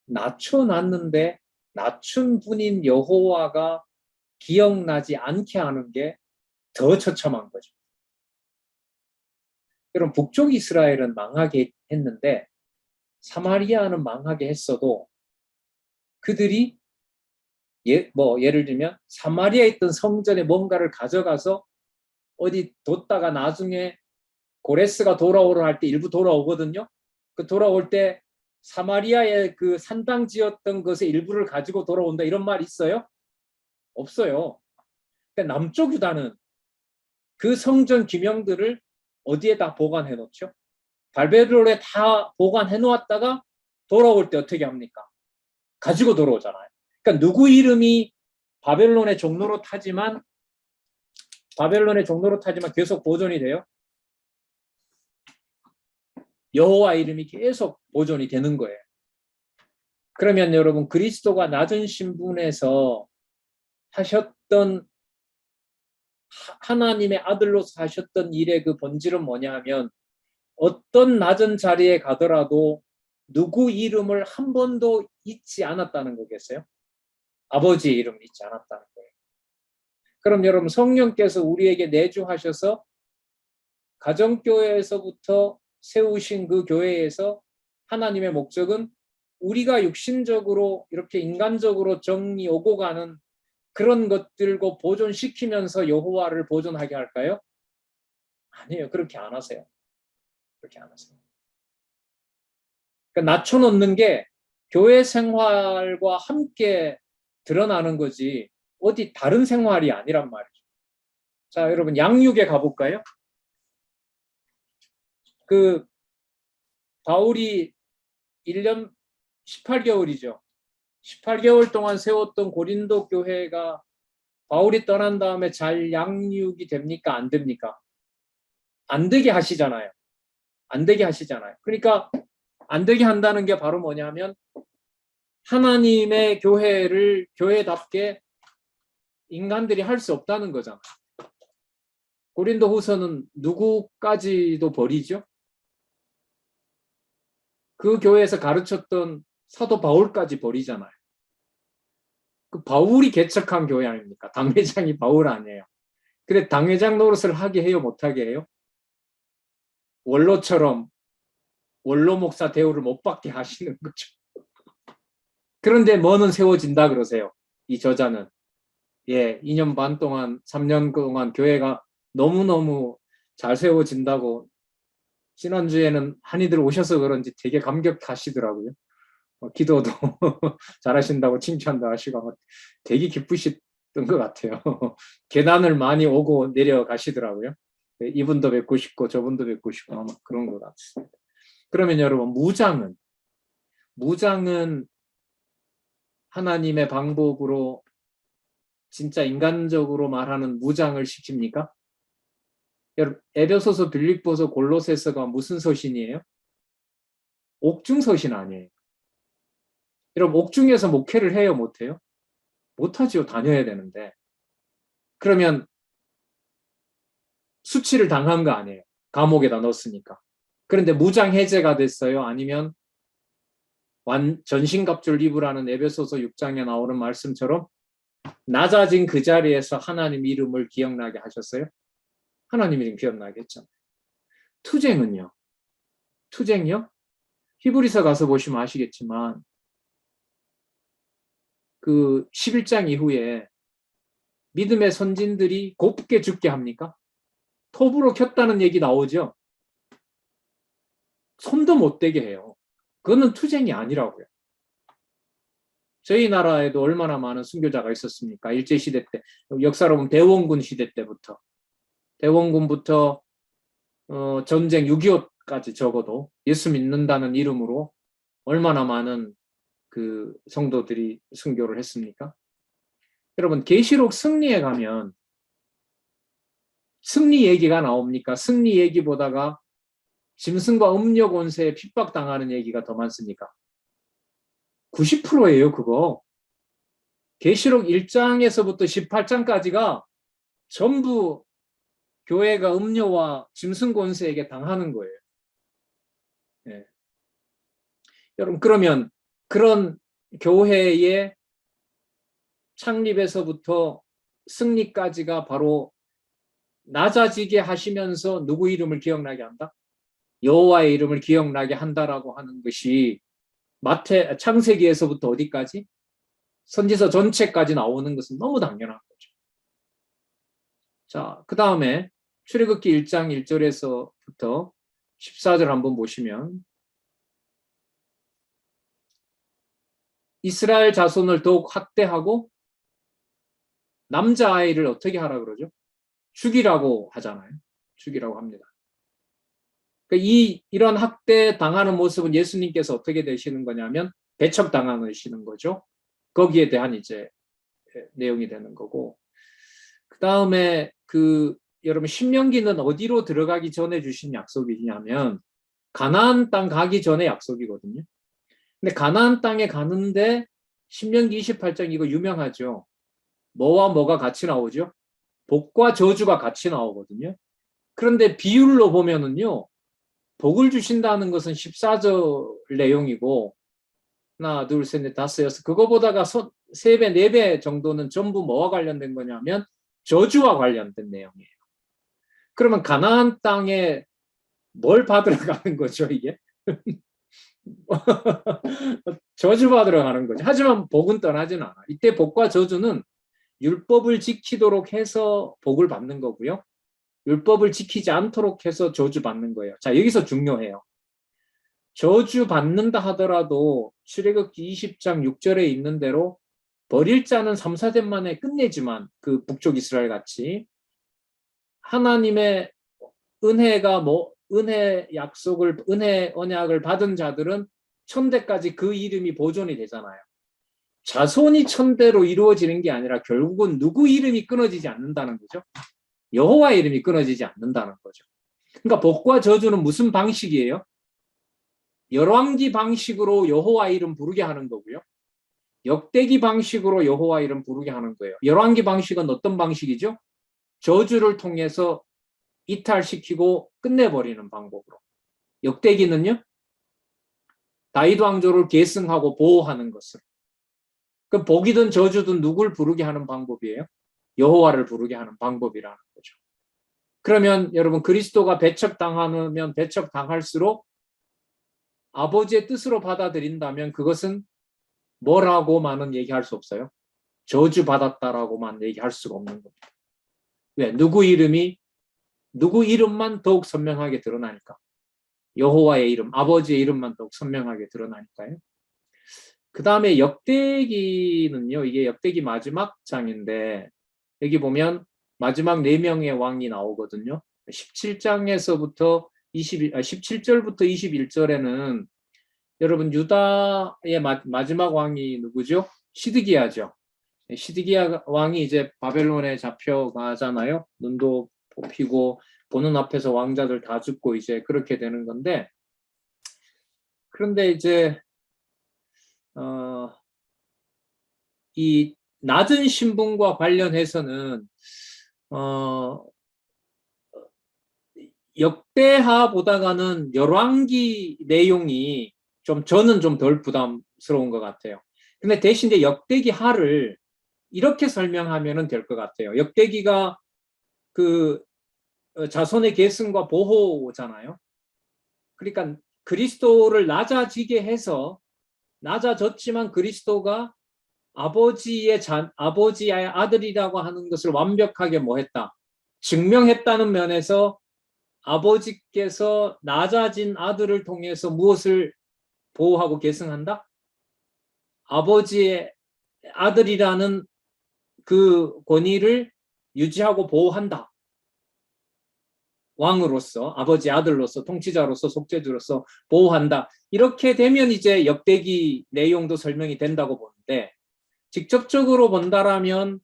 낮춰놨는데 낮춘 분인 여호와가 기억나지 않게 하는 게 더 처참한 거죠. 여러분, 북쪽 이스라엘은 망하게 했는데 사마리아는 망하게 했어도 그들이 예를 들면 사마리아에 있던 성전에 뭔가를 가져가서 어디 뒀다가 나중에 고레스가 돌아오려 할 때 일부 돌아오거든요. 그 돌아올 때 사마리아에 그 산당 지었던 것의 일부를 가지고 돌아온다 이런 말 있어요? 없어요. 근데 남쪽 유다는 그 성전 기명들을 어디에다 보관해 놓죠? 바벨론에 다 보관해 놓았다가 돌아올 때 어떻게 합니까? 가지고 돌아오잖아요. 그러니까 누구 이름이 바벨론의 종로로 타지만 계속 보존이 돼요? 여호와 이름이 계속 보존이 되는 거예요. 그러면 여러분, 그리스도가 낮은 신분에서 하셨던 하나님의 아들로서 하셨던 일의 그 본질은 뭐냐 하면 어떤 낮은 자리에 가더라도 누구 이름을 한 번도 잊지 않았다는 거겠어요? 아버지의 이름을 잊지 않았다는 거예요. 그럼 여러분, 성령께서 우리에게 내주하셔서 가정교회에서부터 세우신 그 교회에서 하나님의 목적은 우리가 육신적으로 이렇게 인간적으로 정이 오고 가는 그런 것들과 보존시키면서 여호와를 보존하게 할까요? 아니에요. 그렇게 안 하세요. 그렇게 안 하세요. 그러니까 낮춰놓는 게 교회 생활과 함께 드러나는 거지 어디 다른 생활이 아니란 말이죠. 자, 여러분 양육에 가볼까요? 그 바울이 1년 18개월이죠. 18개월 동안 세웠던 고린도 교회가 바울이 떠난 다음에 잘 양육이 됩니까? 안 됩니까? 안 되게 하시잖아요. 안 되게 하시잖아요. 그러니까 안 되게 한다는 게 바로 뭐냐면 하나님의 교회를 교회답게 인간들이 할 수 없다는 거잖아요. 고린도 후서는 누구까지도 버리죠? 그 교회에서 가르쳤던 사도 바울까지 버리잖아요. 그 바울이 개척한 교회 아닙니까? 당회장이 바울 아니에요. 근데 당회장 노릇을 하게 해요? 못하게 해요? 원로처럼 원로 목사 대우를 못 받게 하시는 거죠. 그런데 뭐는 세워진다 그러세요. 이 저자는. 예, 2년 반 동안, 3년 동안 교회가 너무너무 잘 세워진다고 지난주에는 한이들 오셔서 그런지 되게 감격하시더라고요. 기도도 잘하신다고 칭찬도 하시고 되게 기쁘셨던 것 같아요. 계단을 많이 오고 내려가시더라고요. 이분도 뵙고 싶고 저분도 뵙고 싶고 아마 그런 것 같습니다. 그러면 여러분 무장은 하나님의 방법으로 진짜 인간적으로 말하는 무장을 시킵니까? 여러분 에베소서, 빌립보서, 골로새서가 무슨 서신이에요? 옥중 서신 아니에요. 여러분 옥중에서 목회를 해요, 못해요? 못하지요. 다녀야 되는데. 그러면 수치를 당한 거 아니에요. 감옥에다 넣었으니까. 그런데 무장 해제가 됐어요? 아니면 전신갑주를 입으라는 에베소서 6장에 나오는 말씀처럼 낮아진 그 자리에서 하나님 이름을 기억나게 하셨어요? 하나님 이름 기억나게 했잖아요. 투쟁은요? 투쟁요? 히브리서 가서 보시면 아시겠지만 그 11장 이후에 믿음의 선진들이 곱게 죽게 합니까? 톱으로 켰다는 얘기 나오죠? 손도 못 대게 해요. 그거는 투쟁이 아니라고요. 저희 나라에도 얼마나 많은 순교자가 있었습니까? 일제시대 때. 역사로 보면 대원군 시대 때부터. 대원군부터 전쟁 6.25까지 적어도 예수 믿는다는 이름으로 얼마나 많은 그 성도들이 순교를 했습니까? 여러분 계시록 승리에 가면 승리 얘기가 나옵니까? 승리 얘기보다가 짐승과 음녀 권세에 핍박당하는 얘기가 더 많습니까? 90%예요, 그거. 계시록 1장에서부터 18장까지가 전부 교회가 음녀와 짐승 권세에게 당하는 거예요. 예. 여러분 그러면 그런 교회의 창립에서부터 승리까지가 바로 낮아지게 하시면서 누구 이름을 기억나게 한다? 여호와의 이름을 기억나게 한다라고 하는 것이 창세기에서부터 어디까지? 선지서 전체까지 나오는 것은 너무 당연한 거죠. 자, 그 다음에 출애굽기 1장 1절에서부터 14절 한번 보시면 이스라엘 자손을 더욱 학대하고 남자아이를 어떻게 하라 그러죠? 죽이라고 하잖아요. 죽이라고 합니다. 이런 학대 당하는 모습은 예수님께서 어떻게 되시는 거냐면 배척당하시는 거죠. 거기에 대한 이제 내용이 되는 거고. 그 다음에 여러분 신명기는 어디로 들어가기 전에 주신 약속이냐면 가나안 땅 가기 전에 약속이거든요. 근데 가나안 땅에 가는데 신명기 28장 이거 유명하죠. 뭐와 뭐가 같이 나오죠? 복과 저주가 같이 나오거든요. 그런데 비율로 보면은요. 복을 주신다는 것은 14절 내용이고 하나, 둘, 셋, 넷, 다섯, 여섯 그거보다가 3배, 4배 정도는 전부 뭐와 관련된 거냐면 저주와 관련된 내용이에요. 그러면 가나안 땅에 뭘 받으러 가는 거죠, 이게? 저주 받으러 가는 거죠. 하지만 복은 떠나진 않아. 이때 복과 저주는 율법을 지키도록 해서 복을 받는 거고요. 율법을 지키지 않도록 해서 저주받는 거예요. 자, 여기서 중요해요. 저주받는다 하더라도 출애굽기 20장 6절에 있는 대로 버릴 자는 3, 4대 만에 끝내지만 그 북쪽 이스라엘 같이 하나님의 은혜가 은혜 약속을 은혜 언약을 받은 자들은 천대까지 그 이름이 보존이 되잖아요. 자손이 천대로 이루어지는 게 아니라 결국은 누구 이름이 끊어지지 않는다는 거죠. 여호와 이름이 끊어지지 않는다는 거죠. 그러니까 복과 저주는 무슨 방식이에요? 열왕기 방식으로 여호와 이름 부르게 하는 거고요. 역대기 방식으로 여호와 이름 부르게 하는 거예요. 열왕기 방식은 어떤 방식이죠? 저주를 통해서 이탈시키고 끝내버리는 방법으로. 역대기는요? 다윗 왕조를 계승하고 보호하는 것을. 그럼 복이든 저주든 누굴 부르게 하는 방법이에요? 여호와를 부르게 하는 방법이라는 거죠. 그러면 여러분 그리스도가 배척당하면 배척당할수록 아버지의 뜻으로 받아들인다면 그것은 뭐라고만은 얘기할 수 없어요. 저주받았다라고만 얘기할 수가 없는 겁니다. 왜? 누구 이름만 더욱 선명하게 드러나니까. 여호와의 이름, 아버지의 이름만 더욱 선명하게 드러나니까요. 그 다음에 역대기는요, 이게 역대기 마지막 장인데, 여기 보면 마지막 4명의 왕이 나오거든요. 17장에서부터 17절부터 21절에는 여러분 유다의 마지막 왕이 누구죠? 시드기야죠. 시드기야 왕이 이제 바벨론에 잡혀가잖아요. 눈도 뽑히고 보는 앞에서 왕자들 다 죽고 이제 그렇게 되는 건데, 그런데 이제 이 낮은 신분과 관련해서는 역대하보다가는 열왕기 내용이 저는 좀 덜 부담스러운 것 같아요. 근데 대신 이제 역대기 하를 이렇게 설명하면 될 것 같아요. 역대기가 그 자손의 계승과 보호잖아요. 그러니까 그리스도를 낮아지게 해서 낮아졌지만 그리스도가 아버지의 아들이라고 하는 것을 완벽하게 했다. 증명했다는 면에서 아버지께서 낮아진 아들을 통해서 무엇을 보호하고 계승한다? 아버지의 아들이라는 그 권위를 유지하고 보호한다. 왕으로서, 아버지 아들로서, 통치자로서, 속죄주로서 보호한다. 이렇게 되면 이제 역대기 내용도 설명이 된다고 보는데, 직접적으로 본다라면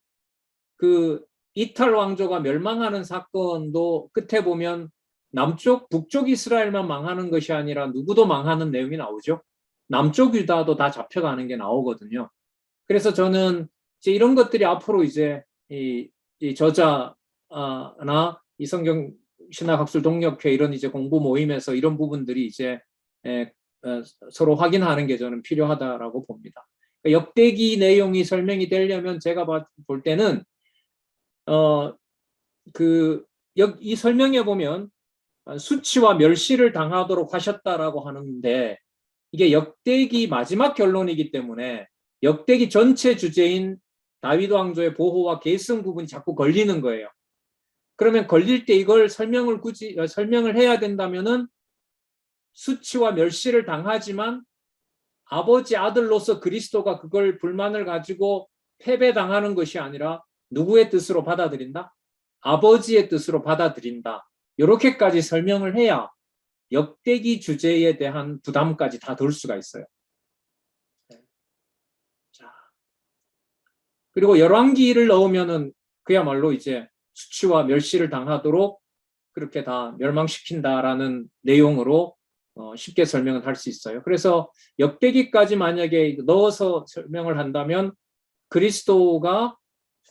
그 이탈 왕조가 멸망하는 사건도 끝에 보면 남쪽, 북쪽 이스라엘만 망하는 것이 아니라 누구도 망하는 내용이 나오죠. 남쪽 유다도 다 잡혀가는 게 나오거든요. 그래서 저는 이제 이런 것들이 앞으로 이제 이 저자나 이 성경 신학학술 동역회 이런 이제 공부 모임에서 이런 부분들이 이제 서로 확인하는 게 저는 필요하다라고 봅니다. 역대기 내용이 설명이 되려면 제가 볼 때는 이 설명에 보면 수치와 멸시를 당하도록 하셨다라고 하는데 이게 역대기 마지막 결론이기 때문에 역대기 전체 주제인 다윗 왕조의 보호와 계승 부분이 자꾸 걸리는 거예요. 그러면 걸릴 때 이걸 설명을 해야 된다면은 수치와 멸시를 당하지만 아버지 아들로서 그리스도가 그걸 불만을 가지고 패배당하는 것이 아니라 누구의 뜻으로 받아들인다? 아버지의 뜻으로 받아들인다. 이렇게까지 설명을 해야 역대기 주제에 대한 부담까지 다 덜 수가 있어요. 자, 그리고 열왕기를 넣으면은 그야말로 이제 수치와 멸시를 당하도록 그렇게 다 멸망시킨다라는 내용으로 쉽게 설명을 할 수 있어요. 그래서 역대기까지 만약에 넣어서 설명을 한다면 그리스도가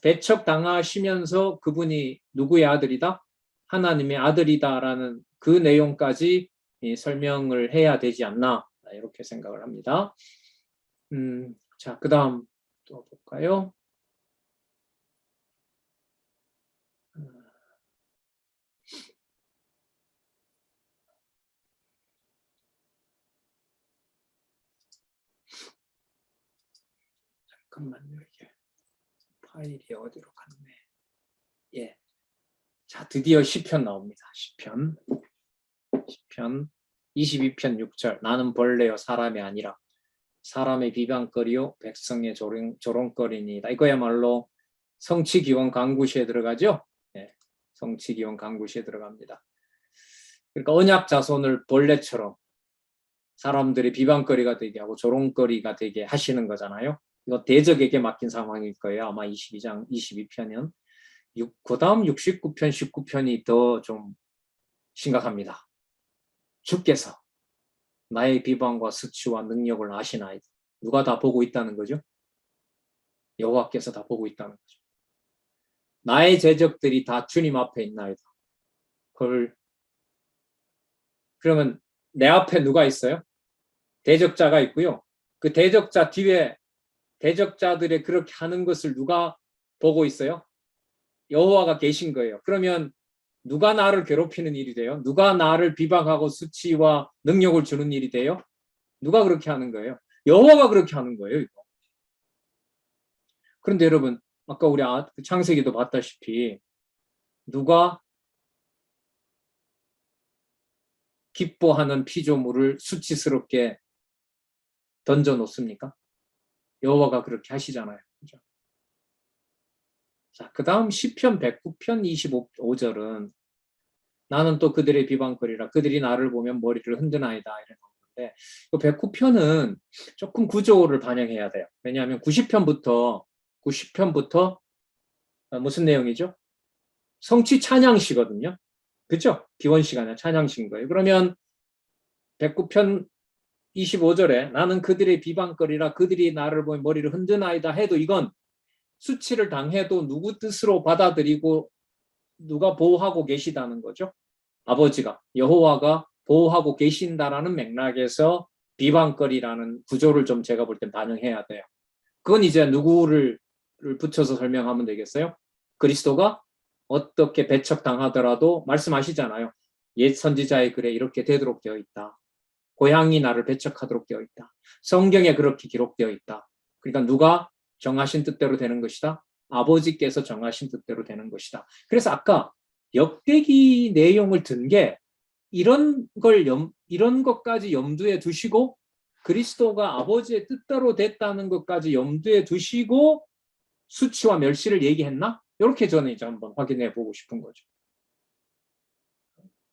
배척당하시면서 그분이 누구의 아들이다? 하나님의 아들이다라는 그 내용까지 설명을 해야 되지 않나 이렇게 생각을 합니다. 자, 그 다음 또 볼까요? 잠깐만요. 이게 파일이 어디로 갔네. 예. 자, 드디어 시편 나옵니다. 시편 22편 6절. 나는 벌레요 사람이 아니라 사람의 비방거리요 백성의 조롱거리니이다. 이거야말로 성취기원 강구시에 들어가죠. 네, 성취기원 강구시에 들어갑니다. 그러니까 언약 자손을 벌레처럼 사람들이 비방거리가 되게 하고 조롱거리가 되게 하시는 거잖아요. 이거 대적에게 맡긴 상황일 거예요. 아마 22편은. 그 다음 69편, 19편이 더 좀 심각합니다. 주께서 나의 비방과 수치와 능력을 아시나이다. 누가 다 보고 있다는 거죠? 여호와께서 다 보고 있다는 거죠. 나의 제적들이 다 주님 앞에 있나이다. 그러면 내 앞에 누가 있어요? 대적자가 있고요. 그 대적자 뒤에 대적자들의 그렇게 하는 것을 누가 보고 있어요? 여호와가 계신 거예요. 그러면 누가 나를 괴롭히는 일이 돼요? 누가 나를 비방하고 수치와 능력을 주는 일이 돼요? 누가 그렇게 하는 거예요? 여호와가 그렇게 하는 거예요. 이거. 그런데 여러분, 아까 우리 창세기도 봤다시피 누가 기뻐하는 피조물을 수치스럽게 던져 놓습니까? 여호와가 그렇게 하시잖아요. 그죠? 자, 그 다음 시편 109편 25절은 나는 또 그들의 비방거리라 그들이 나를 보면 머리를 흔드나이다 이런 건데, 그 109편은 조금 구조를 반영해야 돼요. 왜냐하면 90편부터 무슨 내용이죠? 성취 찬양시거든요. 그죠? 기원시가 아니라 찬양시인 거예요. 그러면 109편 25절에 나는 그들의 비방거리라 그들이 나를 보면 머리를 흔드나이다 해도 이건 수치를 당해도 누구 뜻으로 받아들이고 누가 보호하고 계시다는 거죠. 아버지가, 여호와가 보호하고 계신다라는 맥락에서 비방거리라는 구조를 좀 제가 볼 땐 반영해야 돼요. 그건 이제 누구를 붙여서 설명하면 되겠어요? 그리스도가 어떻게 배척당하더라도 말씀하시잖아요. 옛 선지자의 글에 이렇게 되도록 되어 있다. 고향이 나를 배척하도록 되어 있다. 성경에 그렇게 기록되어 있다. 그러니까 누가 정하신 뜻대로 되는 것이다. 아버지께서 정하신 뜻대로 되는 것이다. 그래서 아까 역대기 내용을 든 게 이런 것까지 염두에 두시고 그리스도가 아버지의 뜻대로 됐다는 것까지 염두에 두시고 수치와 멸시를 얘기했나? 이렇게 저는 이제 한번 확인해 보고 싶은 거죠.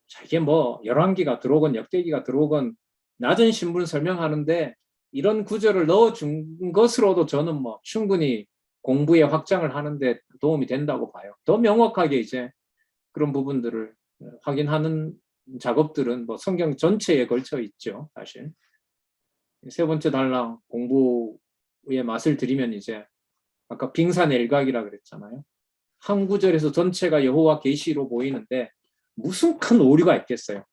자, 이게 뭐 열왕기가 들어오건 역대기가 들어오건 낮은 신분 설명하는데 이런 구절을 넣어준 것으로도 저는 뭐 충분히 공부의 확장을 하는데 도움이 된다고 봐요. 더 명확하게 이제 그런 부분들을 확인하는 작업들은 뭐 성경 전체에 걸쳐 있죠, 사실. 세 번째 달랑 공부의 맛을 들이면 이제 아까 빙산의 일각이라 그랬잖아요. 한 구절에서 전체가 여호와 계시로 보이는데 무슨 큰 오류가 있겠어요.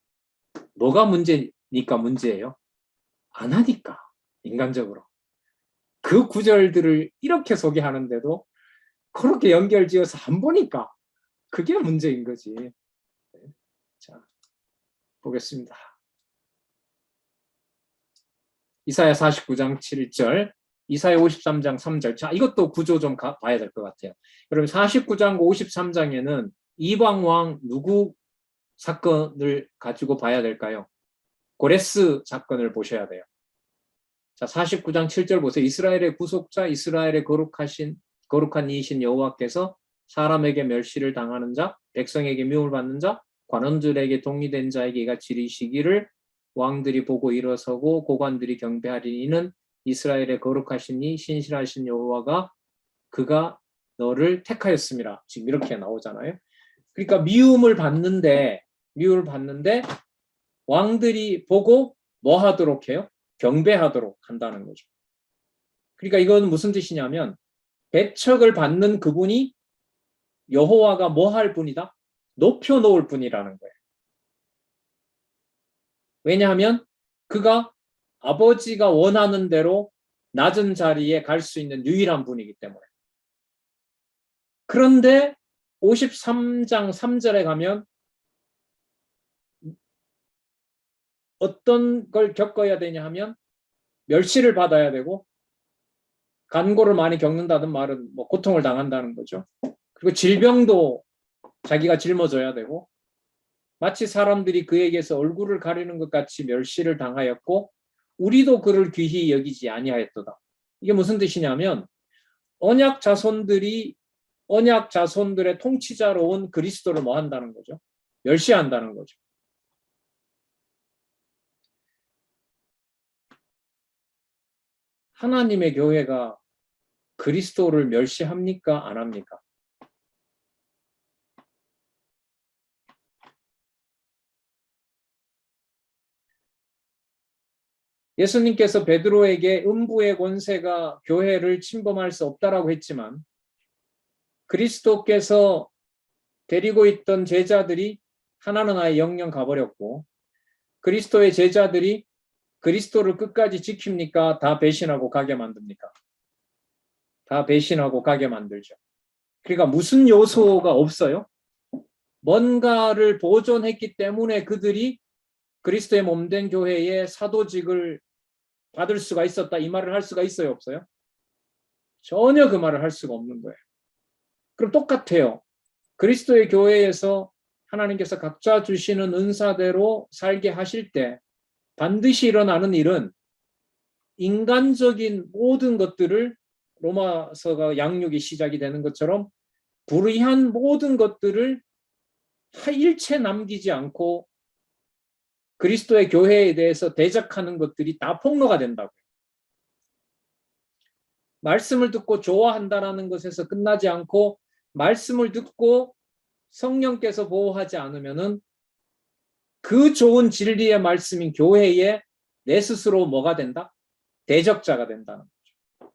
뭐가 문제니까 문제예요? 안 하니까, 인간적으로. 그 구절들을 이렇게 소개하는데도 그렇게 연결지어서 안 보니까 그게 문제인 거지. 자, 보겠습니다. 이사야 49장 7절, 이사야 53장 3절. 자, 이것도 구조 좀 봐야 될 것 같아요. 그럼 49장 53장에는 이방왕 누구 사건을 가지고 봐야 될까요? 고레스 사건을 보셔야 돼요. 자, 49장 7절 보세요. 이스라엘의 구속자, 이스라엘의 거룩한 이이신 여호와께서 사람에게 멸시를 당하는 자, 백성에게 미움을 받는 자, 관원들에게 동의된 자에게 이같이 이르시기를 왕들이 보고 일어서고 고관들이 경배하리니 이는 이스라엘의 거룩하신 이 신실하신 여호와가 그가 너를 택하였습니다. 지금 이렇게 나오잖아요. 그러니까 미움을 받는데 왕들이 보고 뭐 하도록 해요? 경배하도록 한다는 거죠. 그러니까 이건 무슨 뜻이냐면 배척을 받는 그분이 여호와가 뭐 할 분이다? 높여놓을 분이라는 거예요. 왜냐하면 그가 아버지가 원하는 대로 낮은 자리에 갈 수 있는 유일한 분이기 때문에. 그런데 53장 3절에 가면 어떤 걸 겪어야 되냐 하면 멸시를 받아야 되고 간고를 많이 겪는다는 말은 뭐 고통을 당한다는 거죠. 그리고 질병도 자기가 짊어져야 되고 마치 사람들이 그에게서 얼굴을 가리는 것 같이 멸시를 당하였고 우리도 그를 귀히 여기지 아니하였도다. 이게 무슨 뜻이냐면 언약 자손들이 언약 자손들의 통치자로 온 그리스도를 뭐 한다는 거죠? 멸시한다는 거죠. 하나님의 교회가 그리스도를 멸시합니까? 안 합니까? 예수님께서 베드로에게 음부의 권세가 교회를 침범할 수 없다라고 했지만 그리스도께서 데리고 있던 제자들이 하나는 아예 영영 가버렸고 그리스도의 제자들이 그리스도를 끝까지 지킵니까? 다 배신하고 가게 만듭니까? 다 배신하고 가게 만들죠. 그러니까 무슨 요소가 없어요? 뭔가를 보존했기 때문에 그들이 그리스도의 몸된 교회의 사도직을 받을 수가 있었다. 이 말을 할 수가 있어요? 없어요? 전혀 그 말을 할 수가 없는 거예요. 그럼 똑같아요. 그리스도의 교회에서 하나님께서 각자 주시는 은사대로 살게 하실 때 반드시 일어나는 일은 인간적인 모든 것들을 로마서가 양육이 시작이 되는 것처럼 불의한 모든 것들을 일체 남기지 않고 그리스도의 교회에 대해서 대적하는 것들이 다 폭로가 된다고요. 말씀을 듣고 좋아한다라는 것에서 끝나지 않고 말씀을 듣고 성령께서 보호하지 않으면은 그 좋은 진리의 말씀인 교회에 내 스스로 뭐가 된다? 대적자가 된다는 거죠.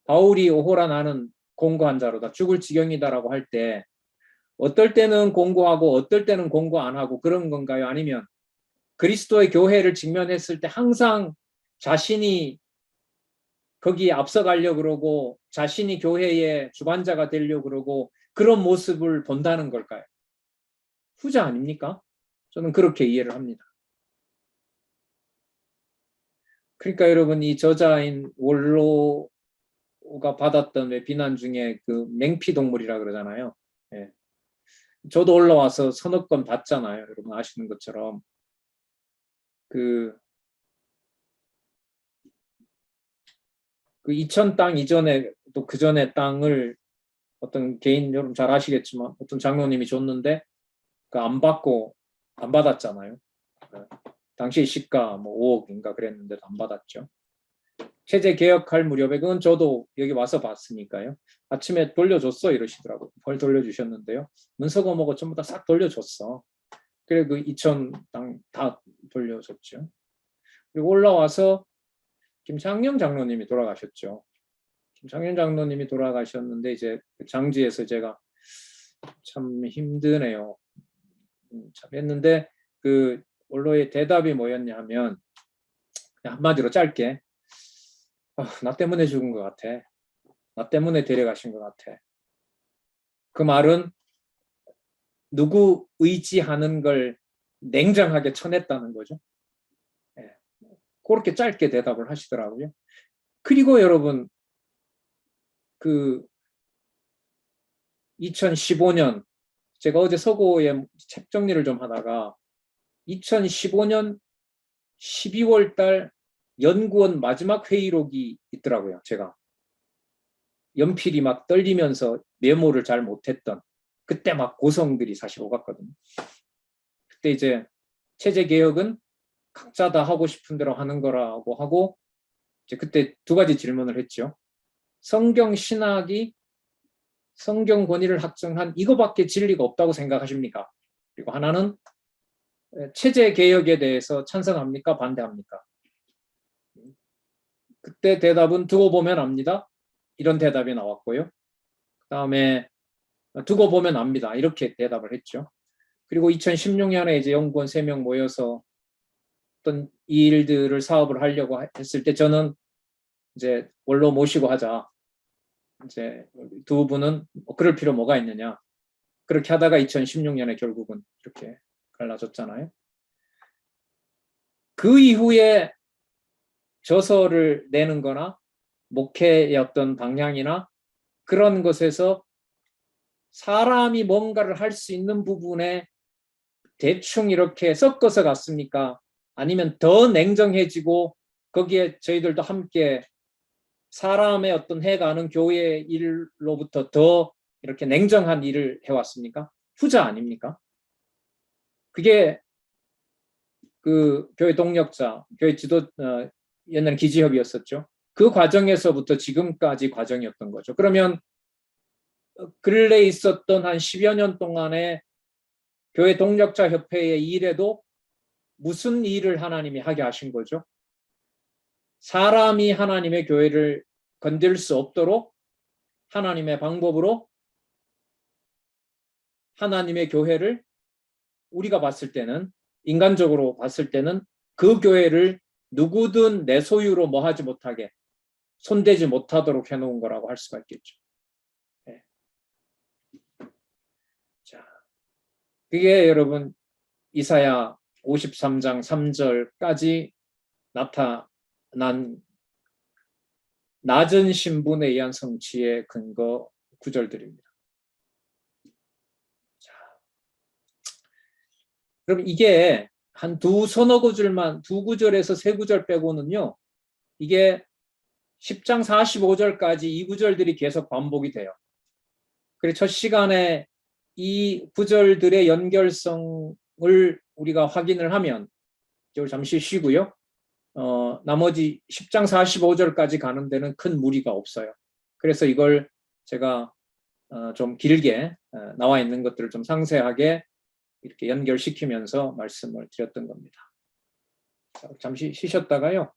바울이 오호라 나는 공고한 자로다. 죽을 지경이다라고 할 때 어떨 때는 공고하고 어떨 때는 공고 안 하고 그런 건가요? 아니면 그리스도의 교회를 직면했을 때 항상 자신이 거기에 앞서가려고 그러고 자신이 교회의 주관자가 되려고 그러고 그런 모습을 본다는 걸까요? 후자 아닙니까? 저는 그렇게 이해를 합니다. 그러니까 여러분 이 저자인 원로가 받았던 비난 중에 그 맹피동물이라 그러잖아요. 예. 저도 올라와서 서너 건 봤잖아요. 여러분 아시는 것처럼 그 이천 땅 이전에 또 그 전에 땅을 어떤 개인 여러분 잘 아시겠지만 어떤 장로님이 줬는데 그 안 받고 안 받았잖아요. 당시 시가 뭐 5억인가 그랬는데도 안 받았죠. 체제 개혁할 무렵에 그건 저도 여기 와서 봤으니까요. 아침에 돌려줬어 이러시더라고요. 벌 돌려주셨는데요. 문서고 뭐고 전부 다 싹 돌려줬어. 그래 그 2천 땅 다 돌려줬죠. 그리고 올라와서 김창녕 장로님이 돌아가셨죠. 김창현 장로님이 돌아가셨는데 이제 장지에서 제가 참 힘드네요. 참 했는데 그 원로의 대답이 뭐였냐 하면 그냥 한마디로 짧게 나 때문에 죽은 것 같아. 나 때문에 데려가신 것 같아. 그 말은 누구 의지하는 걸 냉정하게 쳐냈다는 거죠. 예. 그렇게 짧게 대답을 하시더라고요. 그리고 여러분 그 2015년 제가 어제 서고에 책 정리를 좀 하다가 2015년 12월 달 연구원 마지막 회의록이 있더라고요. 제가 연필이 막 떨리면서 메모를 잘 못했던 그때 막 고성들이 사실 오갔거든요. 그때 이제 체제 개혁은 각자 다 하고 싶은 대로 하는 거라고 하고 이제 그때 두 가지 질문을 했죠. 성경 신학이 성경 권위를 확정한 이거밖에 진리가 없다고 생각하십니까? 그리고 하나는 체제 개혁에 대해서 찬성합니까? 반대합니까? 그때 대답은 두고 보면 압니다. 이런 대답이 나왔고요. 그 다음에 두고 보면 압니다. 이렇게 대답을 했죠. 그리고 2016년에 이제 연구원 3명 모여서 어떤 이 일들을 사업을 하려고 했을 때 저는 이제 원로 모시고 하자. 이제 두 분은 그럴 필요 뭐가 있느냐. 그렇게 하다가 2016년에 결국은 이렇게 갈라졌잖아요. 그 이후에 저서를 내는 거나 목회의 어떤 방향이나 그런 것에서 사람이 뭔가를 할 수 있는 부분에 대충 이렇게 섞어서 갔습니까? 아니면 더 냉정해지고 거기에 저희들도 함께 사람의 어떤 해가는 교회 일로부터 더 이렇게 냉정한 일을 해왔습니까? 후자 아닙니까? 그게 그 교회 동력자, 교회 지도, 옛날에 기지협이었었죠. 그 과정에서부터 지금까지 과정이었던 거죠. 그러면 근래에 있었던 한 10여 년 동안에 교회 동력자 협회의 일에도 무슨 일을 하나님이 하게 하신 거죠? 사람이 하나님의 교회를 건들 수 없도록 하나님의 방법으로 하나님의 교회를 우리가 봤을 때는, 인간적으로 봤을 때는 그 교회를 누구든 내 소유로 뭐 하지 못하게, 손대지 못하도록 해놓은 거라고 할 수가 있겠죠. 네. 자, 그게 여러분 이사야 53장 3절까지 나타난 낮은 신분에 의한 성취의 근거 구절들입니다. 자, 그럼 이게 한 서너 구절만, 두 구절에서 세 구절 빼고는요, 이게 10장 45절까지 이 구절들이 계속 반복이 돼요. 그래서 첫 시간에 이 구절들의 연결성을 우리가 확인을 하면 잠시 쉬고요. 나머지 10장 45절까지 가는 데는 큰 무리가 없어요. 그래서 이걸 제가 좀 길게 나와 있는 것들을 좀 상세하게 이렇게 연결시키면서 말씀을 드렸던 겁니다. 잠시 쉬셨다가요.